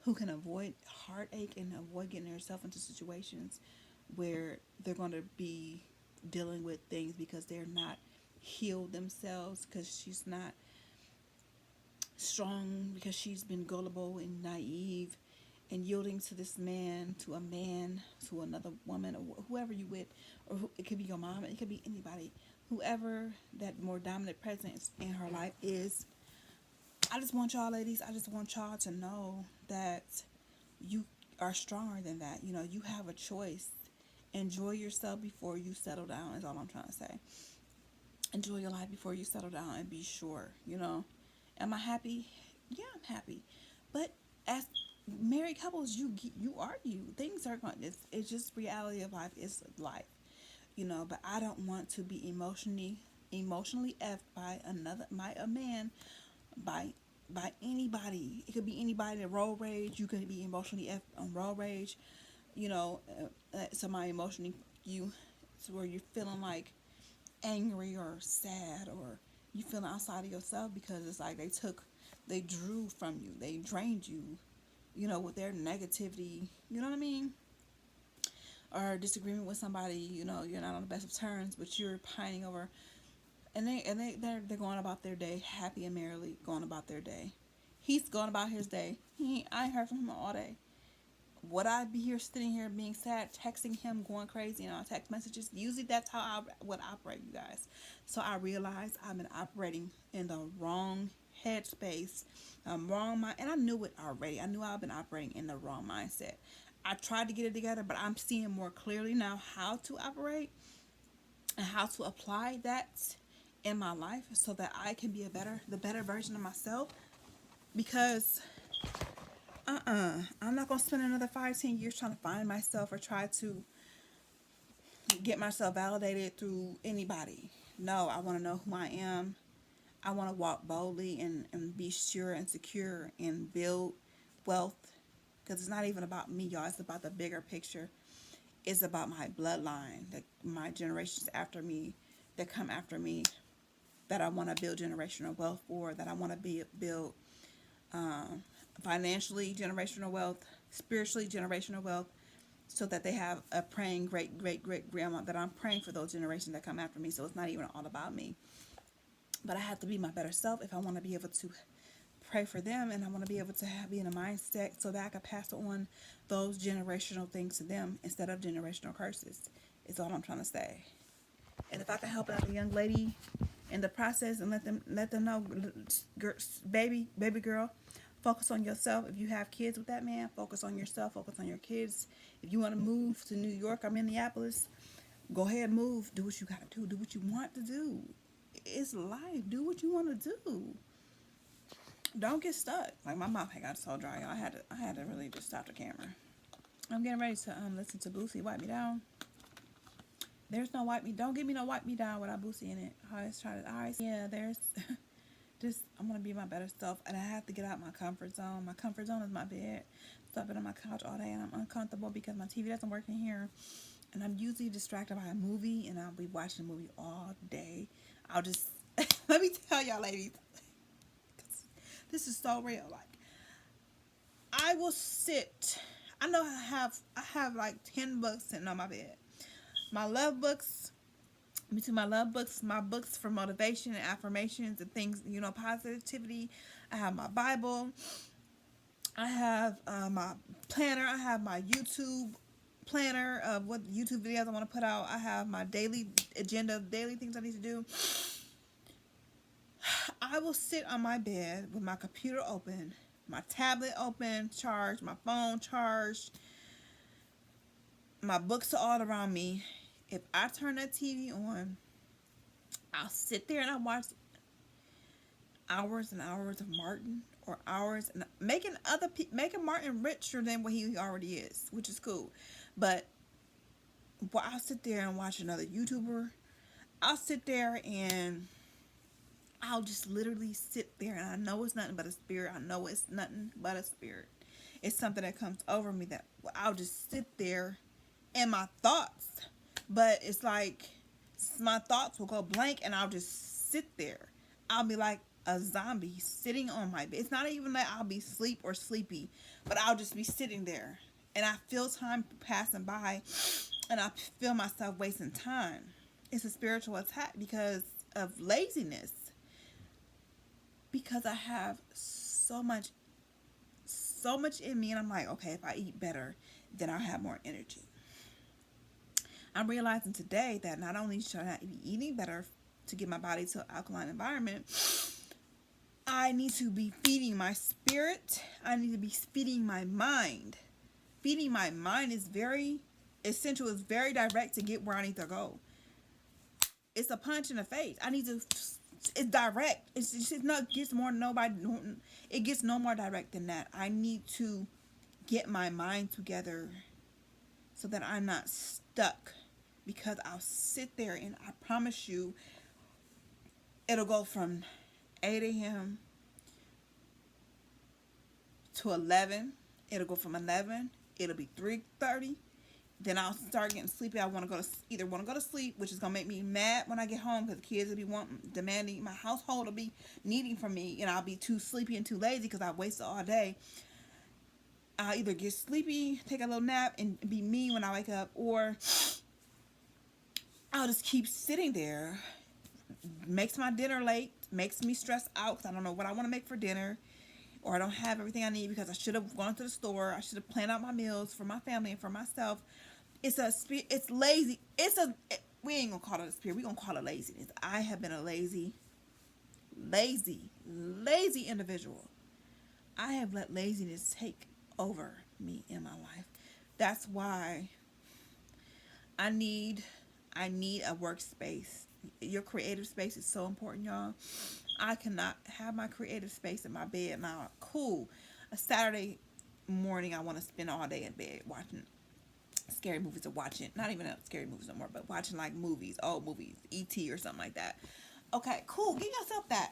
who can avoid heartache and avoid getting themselves into situations where they're going to be dealing with things because they're not healed themselves, because she's not strong, because she's been gullible and naive and yielding to this man, to a man, to another woman, or whoever you with, or it could be your mom, it could be anybody, whoever that more dominant presence in her life is. I just want y'all ladies, I just want y'all to know that you are stronger than that. You know, you have a choice. Enjoy yourself before you settle down, is all I'm trying to say. Enjoy your life before you settle down, and be sure, you know. Am I happy? Yeah, I'm happy. But as married couples, you argue. Things are going, it's just reality of life. It's life, you know. But I don't want to be emotionally effed by a man, by anybody. It could be anybody that road rage. You could be emotionally effed on road rage, you know. Somebody emotionally to where you're feeling like angry or sad, or you feeling outside of yourself because it's like they drew from you, they drained you, you know, with their negativity, you know what I mean? Or disagreement with somebody, you know, you're not on the best of terms, but you're pining over, and they're going about their day happy and merrily, going about their day. He's going about his day. I ain't heard from him all day. Would I be here sitting here being sad, texting him, going crazy, text messages? Usually that's how I would operate, you guys. So I realized I've been operating in the wrong headspace, wrong mind, and I knew it already. I knew I've been operating in the wrong mindset. I tried to get it together, but I'm seeing more clearly now how to operate and how to apply that in my life so that I can be the better version of myself. Because I'm not going to spend another 5-10 years trying to find myself or try to get myself validated through anybody. No, I want to know who I am. I want to walk boldly and be sure and secure and build wealth. Because it's not even about me, y'all. It's about the bigger picture. It's about my bloodline, my generations after me, that come after me, that I want to build generational wealth for, that I want to build financially generational wealth, spiritually generational wealth, so that they have a praying great grandma, that I'm praying for those generations that come after me. So it's not even all about me, but I have to be my better self if I want to be able to pray for them, and I want to be able to be in a mindset so that I can pass on those generational things to them instead of generational curses. Is all I'm trying to say. And if I can help out a young lady in the process and let them know, baby girl, focus on yourself. If you have kids with that man, focus on yourself, focus on your kids. If you want to move to New York or Minneapolis, go ahead and move. Do what you gotta do. Do what you want to do. It's life. Do what you want to do. Don't get stuck. Like, my mouth had got so dry. I had to really just stop the camera. I'm getting ready to listen to Boosie Wipe Me Down. There's no wipe me. Don't give me no wipe me down without Boosie in it. I always try to. Yeah, there's. Just, I'm gonna be my better self, and I have to get out my comfort zone. My comfort zone is my bed. So I've been on my couch all day, and I'm uncomfortable because my TV doesn't work in here, and I'm usually distracted by a movie, and I'll be watching a movie all day. I'll just let me tell y'all, ladies, this is so real. Like, I will sit. I know I have like 10 books sitting on my bed. My love books. Between my love books, my books for motivation and affirmations and things, positivity. I have my Bible. I have my planner. I have my YouTube planner of what YouTube videos I want to put out. I have my daily agenda of daily things I need to do. I will sit on my bed with my computer open, my tablet open, charged, my phone charged. My books are all around me. If I turn that TV on, I'll sit there and I'll watch hours and hours of Martin, or hours and making Martin richer than what he already is, which is cool. But I'll sit there and watch another YouTuber. I'll sit there and I'll just literally sit there, and I know it's nothing but a spirit. I know it's nothing but a spirit. It's something that comes over me that I'll just sit there in my thoughts. But it's like my thoughts will go blank, and I'll just sit there. I'll be like a zombie sitting on my bed. It's not even that I'll be asleep or sleepy, but I'll just be sitting there. And I feel time passing by, and I feel myself wasting time. It's a spiritual attack because of laziness. Because I have so much in me, and I'm like, okay, if I eat better, then I'll have more energy. I'm realizing today that not only should I be eating better to get my body to an alkaline environment, I need to be feeding my spirit. I need to be feeding my mind. Feeding my mind is very essential. It's very direct to get where I need to go. It's a punch in the face. It's direct. It gets no more direct than that. I need to get my mind together so that I'm not stuck. Because I'll sit there, and I promise you, it'll go from 8 a.m. to 11. It'll go from 11. It'll be 3:30. Then I'll start getting sleepy. I want to go to sleep, which is gonna make me mad when I get home because the kids will be demanding. My household will be needing from me, and I'll be too sleepy and too lazy because I wasted all day. I'll either get sleepy, take a little nap, and be me when I wake up, or I'll just keep sitting there. Makes my dinner late, makes me stress out because I don't know what I want to make for dinner, or I don't have everything I need because I should have gone to the store. I should have planned out my meals for my family and for myself. It's lazy. We ain't gonna call it a spirit. We gonna call it laziness. I have been a lazy individual. I have let laziness take over me in my life. That's why I need a workspace. Your creative space is so important, y'all. I cannot have my creative space in my bed now. Cool. A Saturday morning, I want to spend all day in bed watching scary movies, or watching, not even scary movies no more, but watching like movies, old movies, E.T. or something like that. Okay, cool. Give yourself that.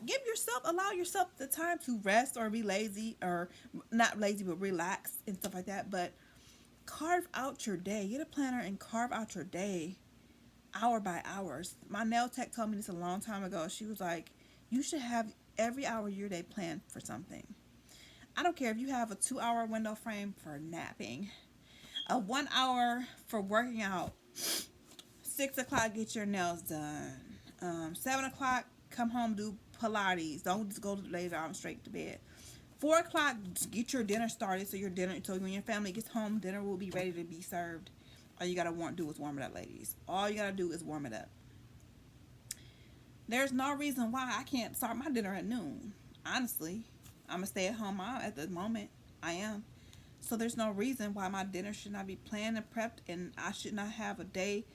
Allow yourself the time to rest or be lazy, or not lazy, but relax and stuff like that. But carve out your day. Get a planner and carve out your day hour by hour. My nail tech told me this a long time ago. She was like, you should have every hour of your day planned for something. I don't care if you have a 2-hour window frame for napping, a 1 hour for working out, 6 o'clock get your nails done, 7 o'clock come home, do Pilates. Don't just go to lay down straight to bed. 4 o'clock, get your dinner started so when your family gets home, dinner will be ready to be served. All you gotta do is warm it up, ladies. All you gotta do is warm it up. There's no reason why I can't start my dinner at noon. Honestly, I'm a stay-at-home mom at the moment. I am. So there's no reason why my dinner should not be planned and prepped, and I should not have a day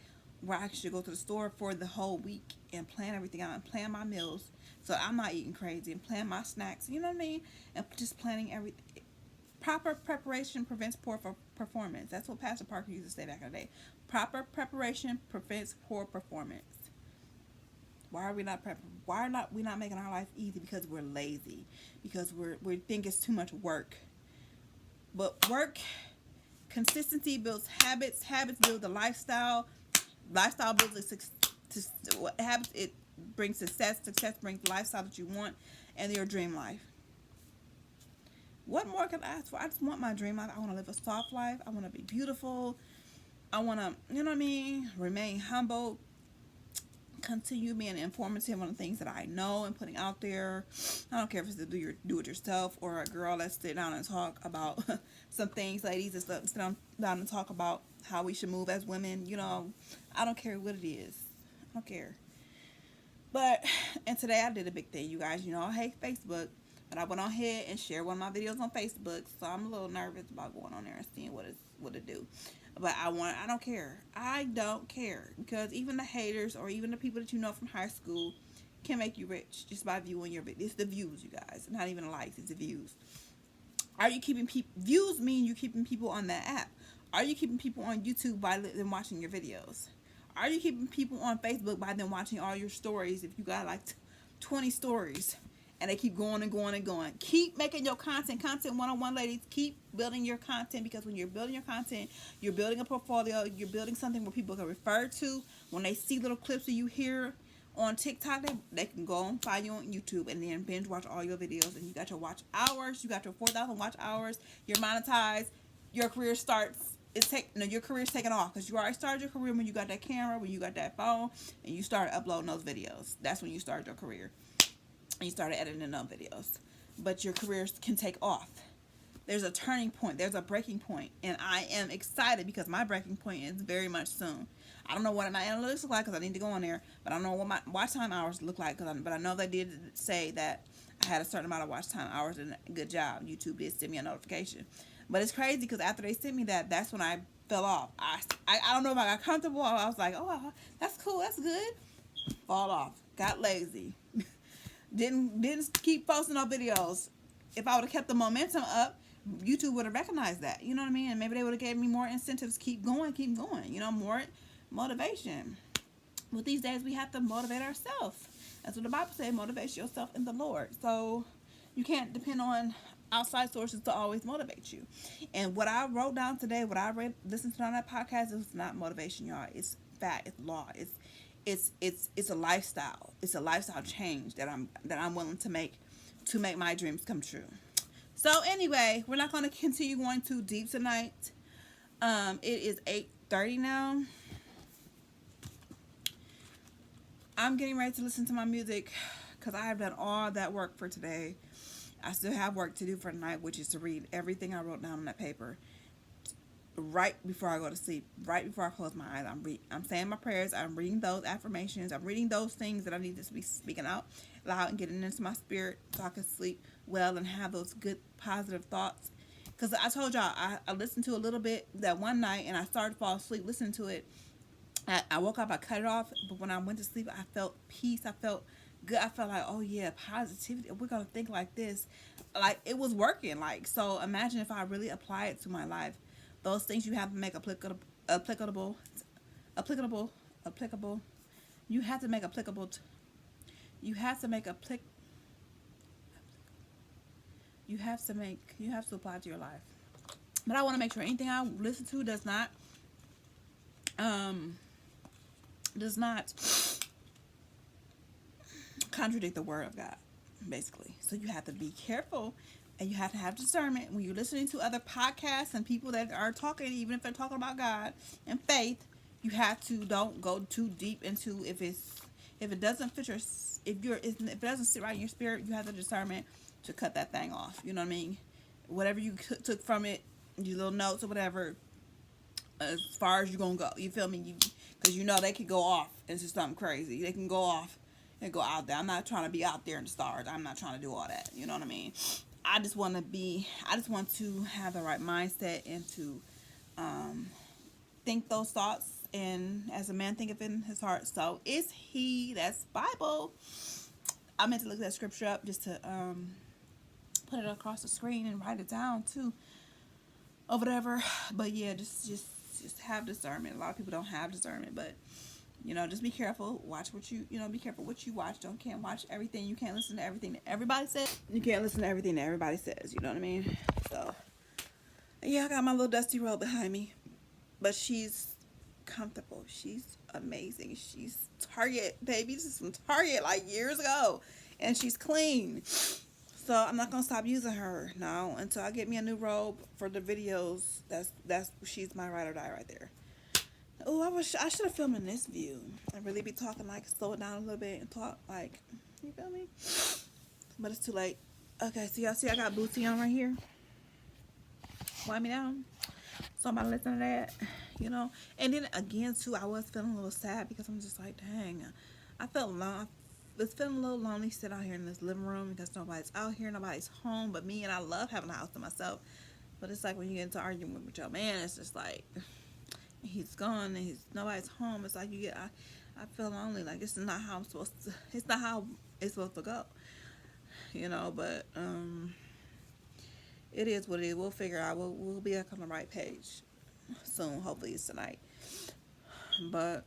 where I should go to the store for the whole week and plan everything out and plan my meals so I'm not eating crazy and plan my snacks. You know what I mean? And just planning everything. Proper preparation prevents poor performance. That's what Pastor Parker used to say back in the day. Proper preparation prevents poor performance. Why are we not prepping? Why are we not making our life easy? Because we're lazy. Because we think it's too much work. But work, consistency builds habits. Habits build the lifestyle. Lifestyle builds habits. It brings success. Success brings the lifestyle that you want and your dream life. What more can I ask for? I just want my dream life. I want to live a soft life. I want to be beautiful. I want to, you know what I mean, remain humble. Continue being informative on the things that I know and putting out there. I don't care if it's to do it yourself or a girl. Let's sit down and talk about some things, ladies. Let's sit down and talk about how we should move as women. You know, I don't care what it is. I don't care. And today I did a big thing, you guys. You know, I hate Facebook, but I went on ahead and shared one of my videos on Facebook. So I'm a little nervous about going on there and seeing what it do. But I don't care. I don't care. Because even the haters or even the people that you know from high school can make you rich just by viewing your video. It's the views, you guys. Not even the likes, it's the views. Are you keeping views mean you're keeping people on that app? Are you keeping people on YouTube by them watching your videos? Are you keeping people on Facebook by them watching all your stories? If you got like 20 stories and they keep going and going and going. Keep making your content 101, ladies. Keep building your content, because when you're building your content, you're building a portfolio. You're building something where people can refer to. When they see little clips of you here on TikTok, they can go and find you on YouTube and then binge watch all your videos. And you got your watch hours. You got your 4,000 watch hours. You're monetized. Your career starts. Your career's taking off because you already started your career when you got that camera, when you got that phone, and you started uploading those videos. That's when you started your career. And you started editing those videos. But your careers can take off. There's a turning point. There's a breaking point. And I am excited because my breaking point is very much soon. I don't know what my analytics look like because I need to go on there. But I don't know what my watch time hours look like. But I know they did say that I had a certain amount of watch time hours, and good job. YouTube did send me a notification. But it's crazy because after they sent me that, that's when I fell off. I don't know if I got comfortable. I was like, oh, that's cool. That's good. Fall off. Got lazy. Didn't keep posting no videos. If I would have kept the momentum up, YouTube would have recognized that. You know what I mean? And maybe they would have gave me more incentives. Keep going. You know, more motivation. Well, these days we have to motivate ourselves. That's what the Bible says. Motivate yourself in the Lord. So you can't depend on outside sources to always motivate you. And what I wrote down today, what I listened to on that podcast, is not motivation, y'all. It's fact. It's law. It's a lifestyle. It's a lifestyle change that I'm willing to make my dreams come true. So anyway, we're not going to continue going too deep tonight. It is 8:30 now. I'm getting ready to listen to my music because I have done all that work for today. I still have work to do for tonight, which is to read everything I wrote down on that paper right before I go to sleep, right before I close my eyes. I'm saying my prayers. I'm reading those affirmations. I'm reading those things that I need to be speaking out loud and getting into my spirit so I can sleep well and have those good positive thoughts. Because I told y'all, I listened to a little bit that one night and I started to fall asleep listening to it. I woke up, I cut it off, but when I went to sleep, I felt peace. I felt good. I felt like, oh yeah, positivity. We're gonna think like this. Like, it was working. Like, so imagine if I really apply it to my life. Those things you have to make applicable. You have to make applicable. You have to apply to your life. But I want to make sure anything I listen to does not contradict the word of God, basically. So you have to be careful and you have to have discernment when you're listening to other podcasts and people that are talking, even if they're talking about God and faith. You have to don't go too deep into if it doesn't fit if it doesn't sit right in your spirit. You have the discernment to cut that thing off. You know what I mean? Whatever you took from it, your little notes or whatever, as far as you're gonna go. You feel me? Because you know they can go off into something crazy. They can go off and go out there. I'm not trying to be out there in the stars. I'm not trying to do all that. You know what I mean? I just want to have the right mindset and to think those thoughts, and as a man thinketh in his heart, so is he. That's Bible. I meant to look that scripture up just to put it across the screen and write it down too, or whatever. But yeah, just have discernment. A lot of people don't have discernment, but you know, just be careful. Watch what be careful what you watch. Can't watch everything. You can't listen to everything that everybody says. You can't listen to everything that everybody says. You know what I mean? So yeah, I got my little dusty road behind me, but she's comfortable. She's amazing. She's Target, baby. This is from Target like years ago, and she's clean. So I'm not gonna stop using her now until I get me a new robe for the videos. She's my ride or die right there. Oh, I should have filmed in this view and really be talking, like, slow it down a little bit and talk like, you feel me? But it's too late. Okay, so y'all see I got Bootsy on right here. Wind me down. So I'm about to listen to that, you know. And then again too, I was feeling a little sad because I'm just like, dang, I was feeling a little lonely sitting out here in this living room because nobody's out here, nobody's home but me, and I love having a house to myself. But it's like when you get into argument with your man, it's just like he's gone and nobody's home. It's like I feel lonely. Like this is not how it's not how it's supposed to go, you know. But it is what it is. We'll figure out. We'll be back on the right page soon. Hopefully it's tonight. But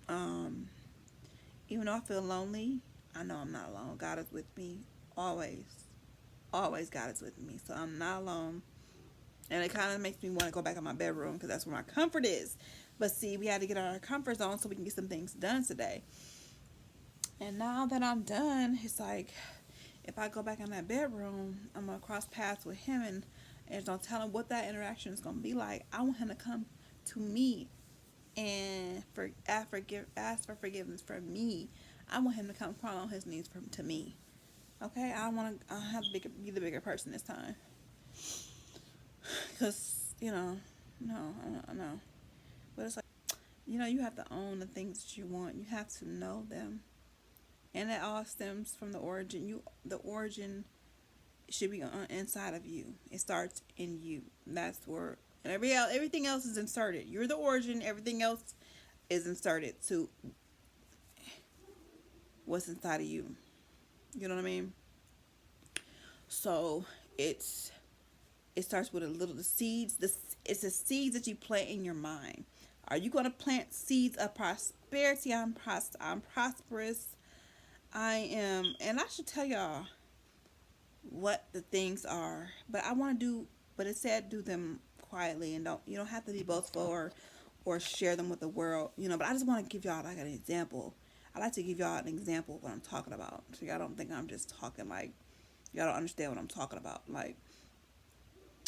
even though I feel lonely, I know I'm not alone. God is with me always. Always God is with me. So I'm not alone. And it kind of makes me want to go back in my bedroom because that's where my comfort is. But see, we had to get out of our comfort zone so we can get some things done today. And now that I'm done, it's like, if I go back in that bedroom, I'm going to cross paths with him and don't tell him what that interaction is going to be like. I want him to come to me and ask for forgiveness for me. I want him to come crawl on his knees to me. Okay? I have to be the bigger person this time. Because, you know, I know. But it's like, you know, you have to own the things that you want. You have to know them. And that all stems from the origin. The origin should be inside of you. It starts in you. That's where, and everything else is inserted. You're the origin. Everything else is inserted to what's inside of you. You know what I mean? So it starts with the seeds. It's the seeds that you plant in your mind. Are you going to plant seeds of prosperity? I'm prosperous. I am, and I should tell y'all what the things are, but it said do them quietly, and you don't have to be boastful or share them with the world, you know. But I just want to give y'all like an example. I like to give y'all an example of what I'm talking about, so y'all don't think I'm just talking like y'all don't understand what I'm talking about. Like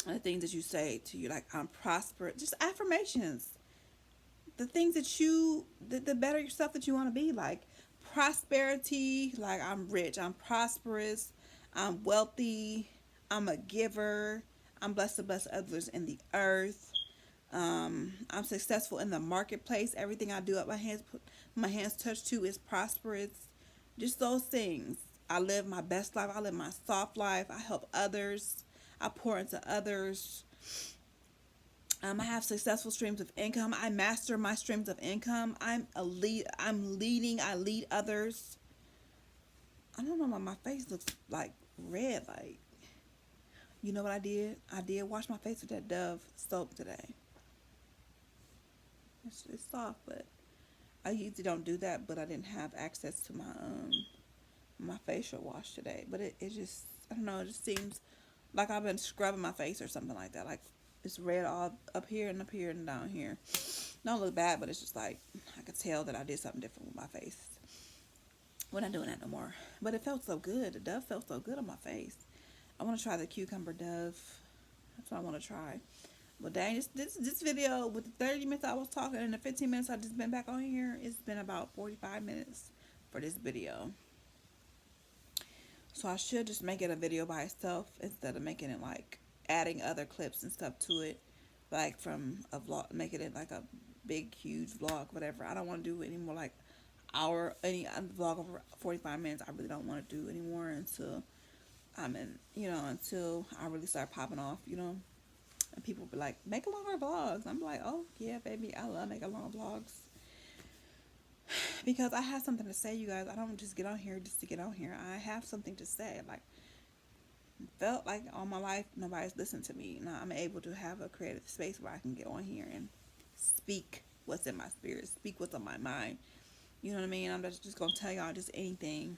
the things that you say to you, like I'm prosperous, just affirmations. The things that the better yourself that you want to be, like prosperity, like I'm rich, I'm prosperous, I'm wealthy, I'm a giver, I'm blessed to bless others in the earth, I'm successful in the marketplace, everything I do at my hands touch to is prosperous. Just those things. I live my best life, I live my soft life, I help others, I pour into others. I have successful streams of income. I master my streams of income. I lead others. I don't know why my face looks like red. Like, you know what I did? I did wash my face with that Dove soap today. It's soft, but I usually don't do that. But I didn't have access to my facial wash today. But it just, I don't know. It just seems like I've been scrubbing my face or something like that. Like, it's red all up here and down here. Don't look bad, but it's just like I could tell that I did something different with my face. We're not doing that no more. But it felt so good. The Dove felt so good on my face. I want to try the cucumber Dove. That's what I want to try. Well, dang, this video with the 30 minutes I was talking and the 15 minutes I just been back on here, it's been about 45 minutes for this video. So I should just make it a video by itself instead of making it like adding other clips and stuff to it, like from a vlog, making it like a big huge vlog, whatever. I don't want to do any more like any vlog over 45 minutes. I really don't want to do anymore until I'm in, until I really start popping off, and people be like, make longer vlogs. I'm like, oh yeah, baby, I love making long vlogs because I have something to say, you guys. I don't just get on here just to get on here. I have something to say. Like, felt like all my life nobody's listened to me. Now I'm able to have a creative space where I can get on here and speak what's in my spirit, speak what's on my mind. You know what I mean? I'm just gonna tell y'all just anything.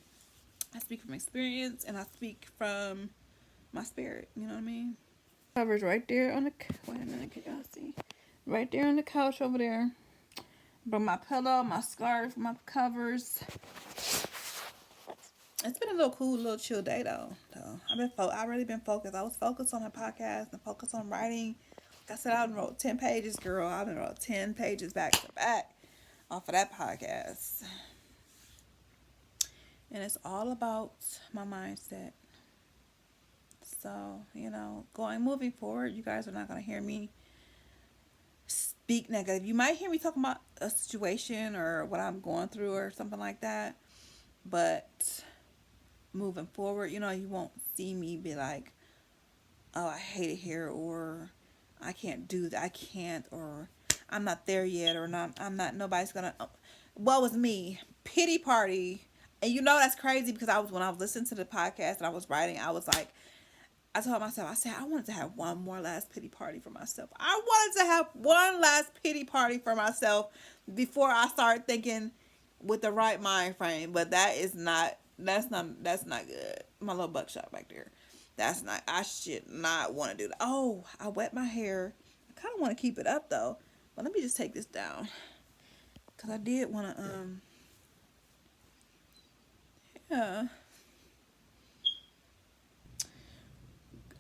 I speak from experience and I speak from my spirit. You know what I mean? Covers right there on the, wait a minute, can y'all see? Right there on the couch over there. But my pillow, my scarf, my covers. It's been a little cool, little chill day though. I've really been focused. I was focused on the podcast and focused on writing. Like I said, I wrote 10 pages, girl. I wrote 10 pages back to back off of that podcast. And it's all about my mindset. So, moving forward, you guys are not going to hear me speak negative. You might hear me talking about a situation or what I'm going through or something like that. But moving forward, you won't see me be like, oh, I hate it here, or I can't do that, I can't, or I'm not there yet, or not, nobody's gonna, what was me, pity party. And that's crazy because when I was listening to the podcast and I was writing, I was like, I told myself, I said, I wanted to have one more last pity party for myself. I wanted to have one last pity party for myself before I start thinking with the right mind frame. But that's not good. My little buckshot back there. I should not want to do that. Oh, I wet my hair. I kind of want to keep it up though. But let me just take this down. Because I did want to, yeah.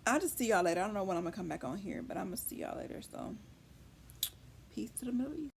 I'll just see y'all later. I don't know when I'm going to come back on here, but I'm going to see y'all later. So, peace to the Middle East.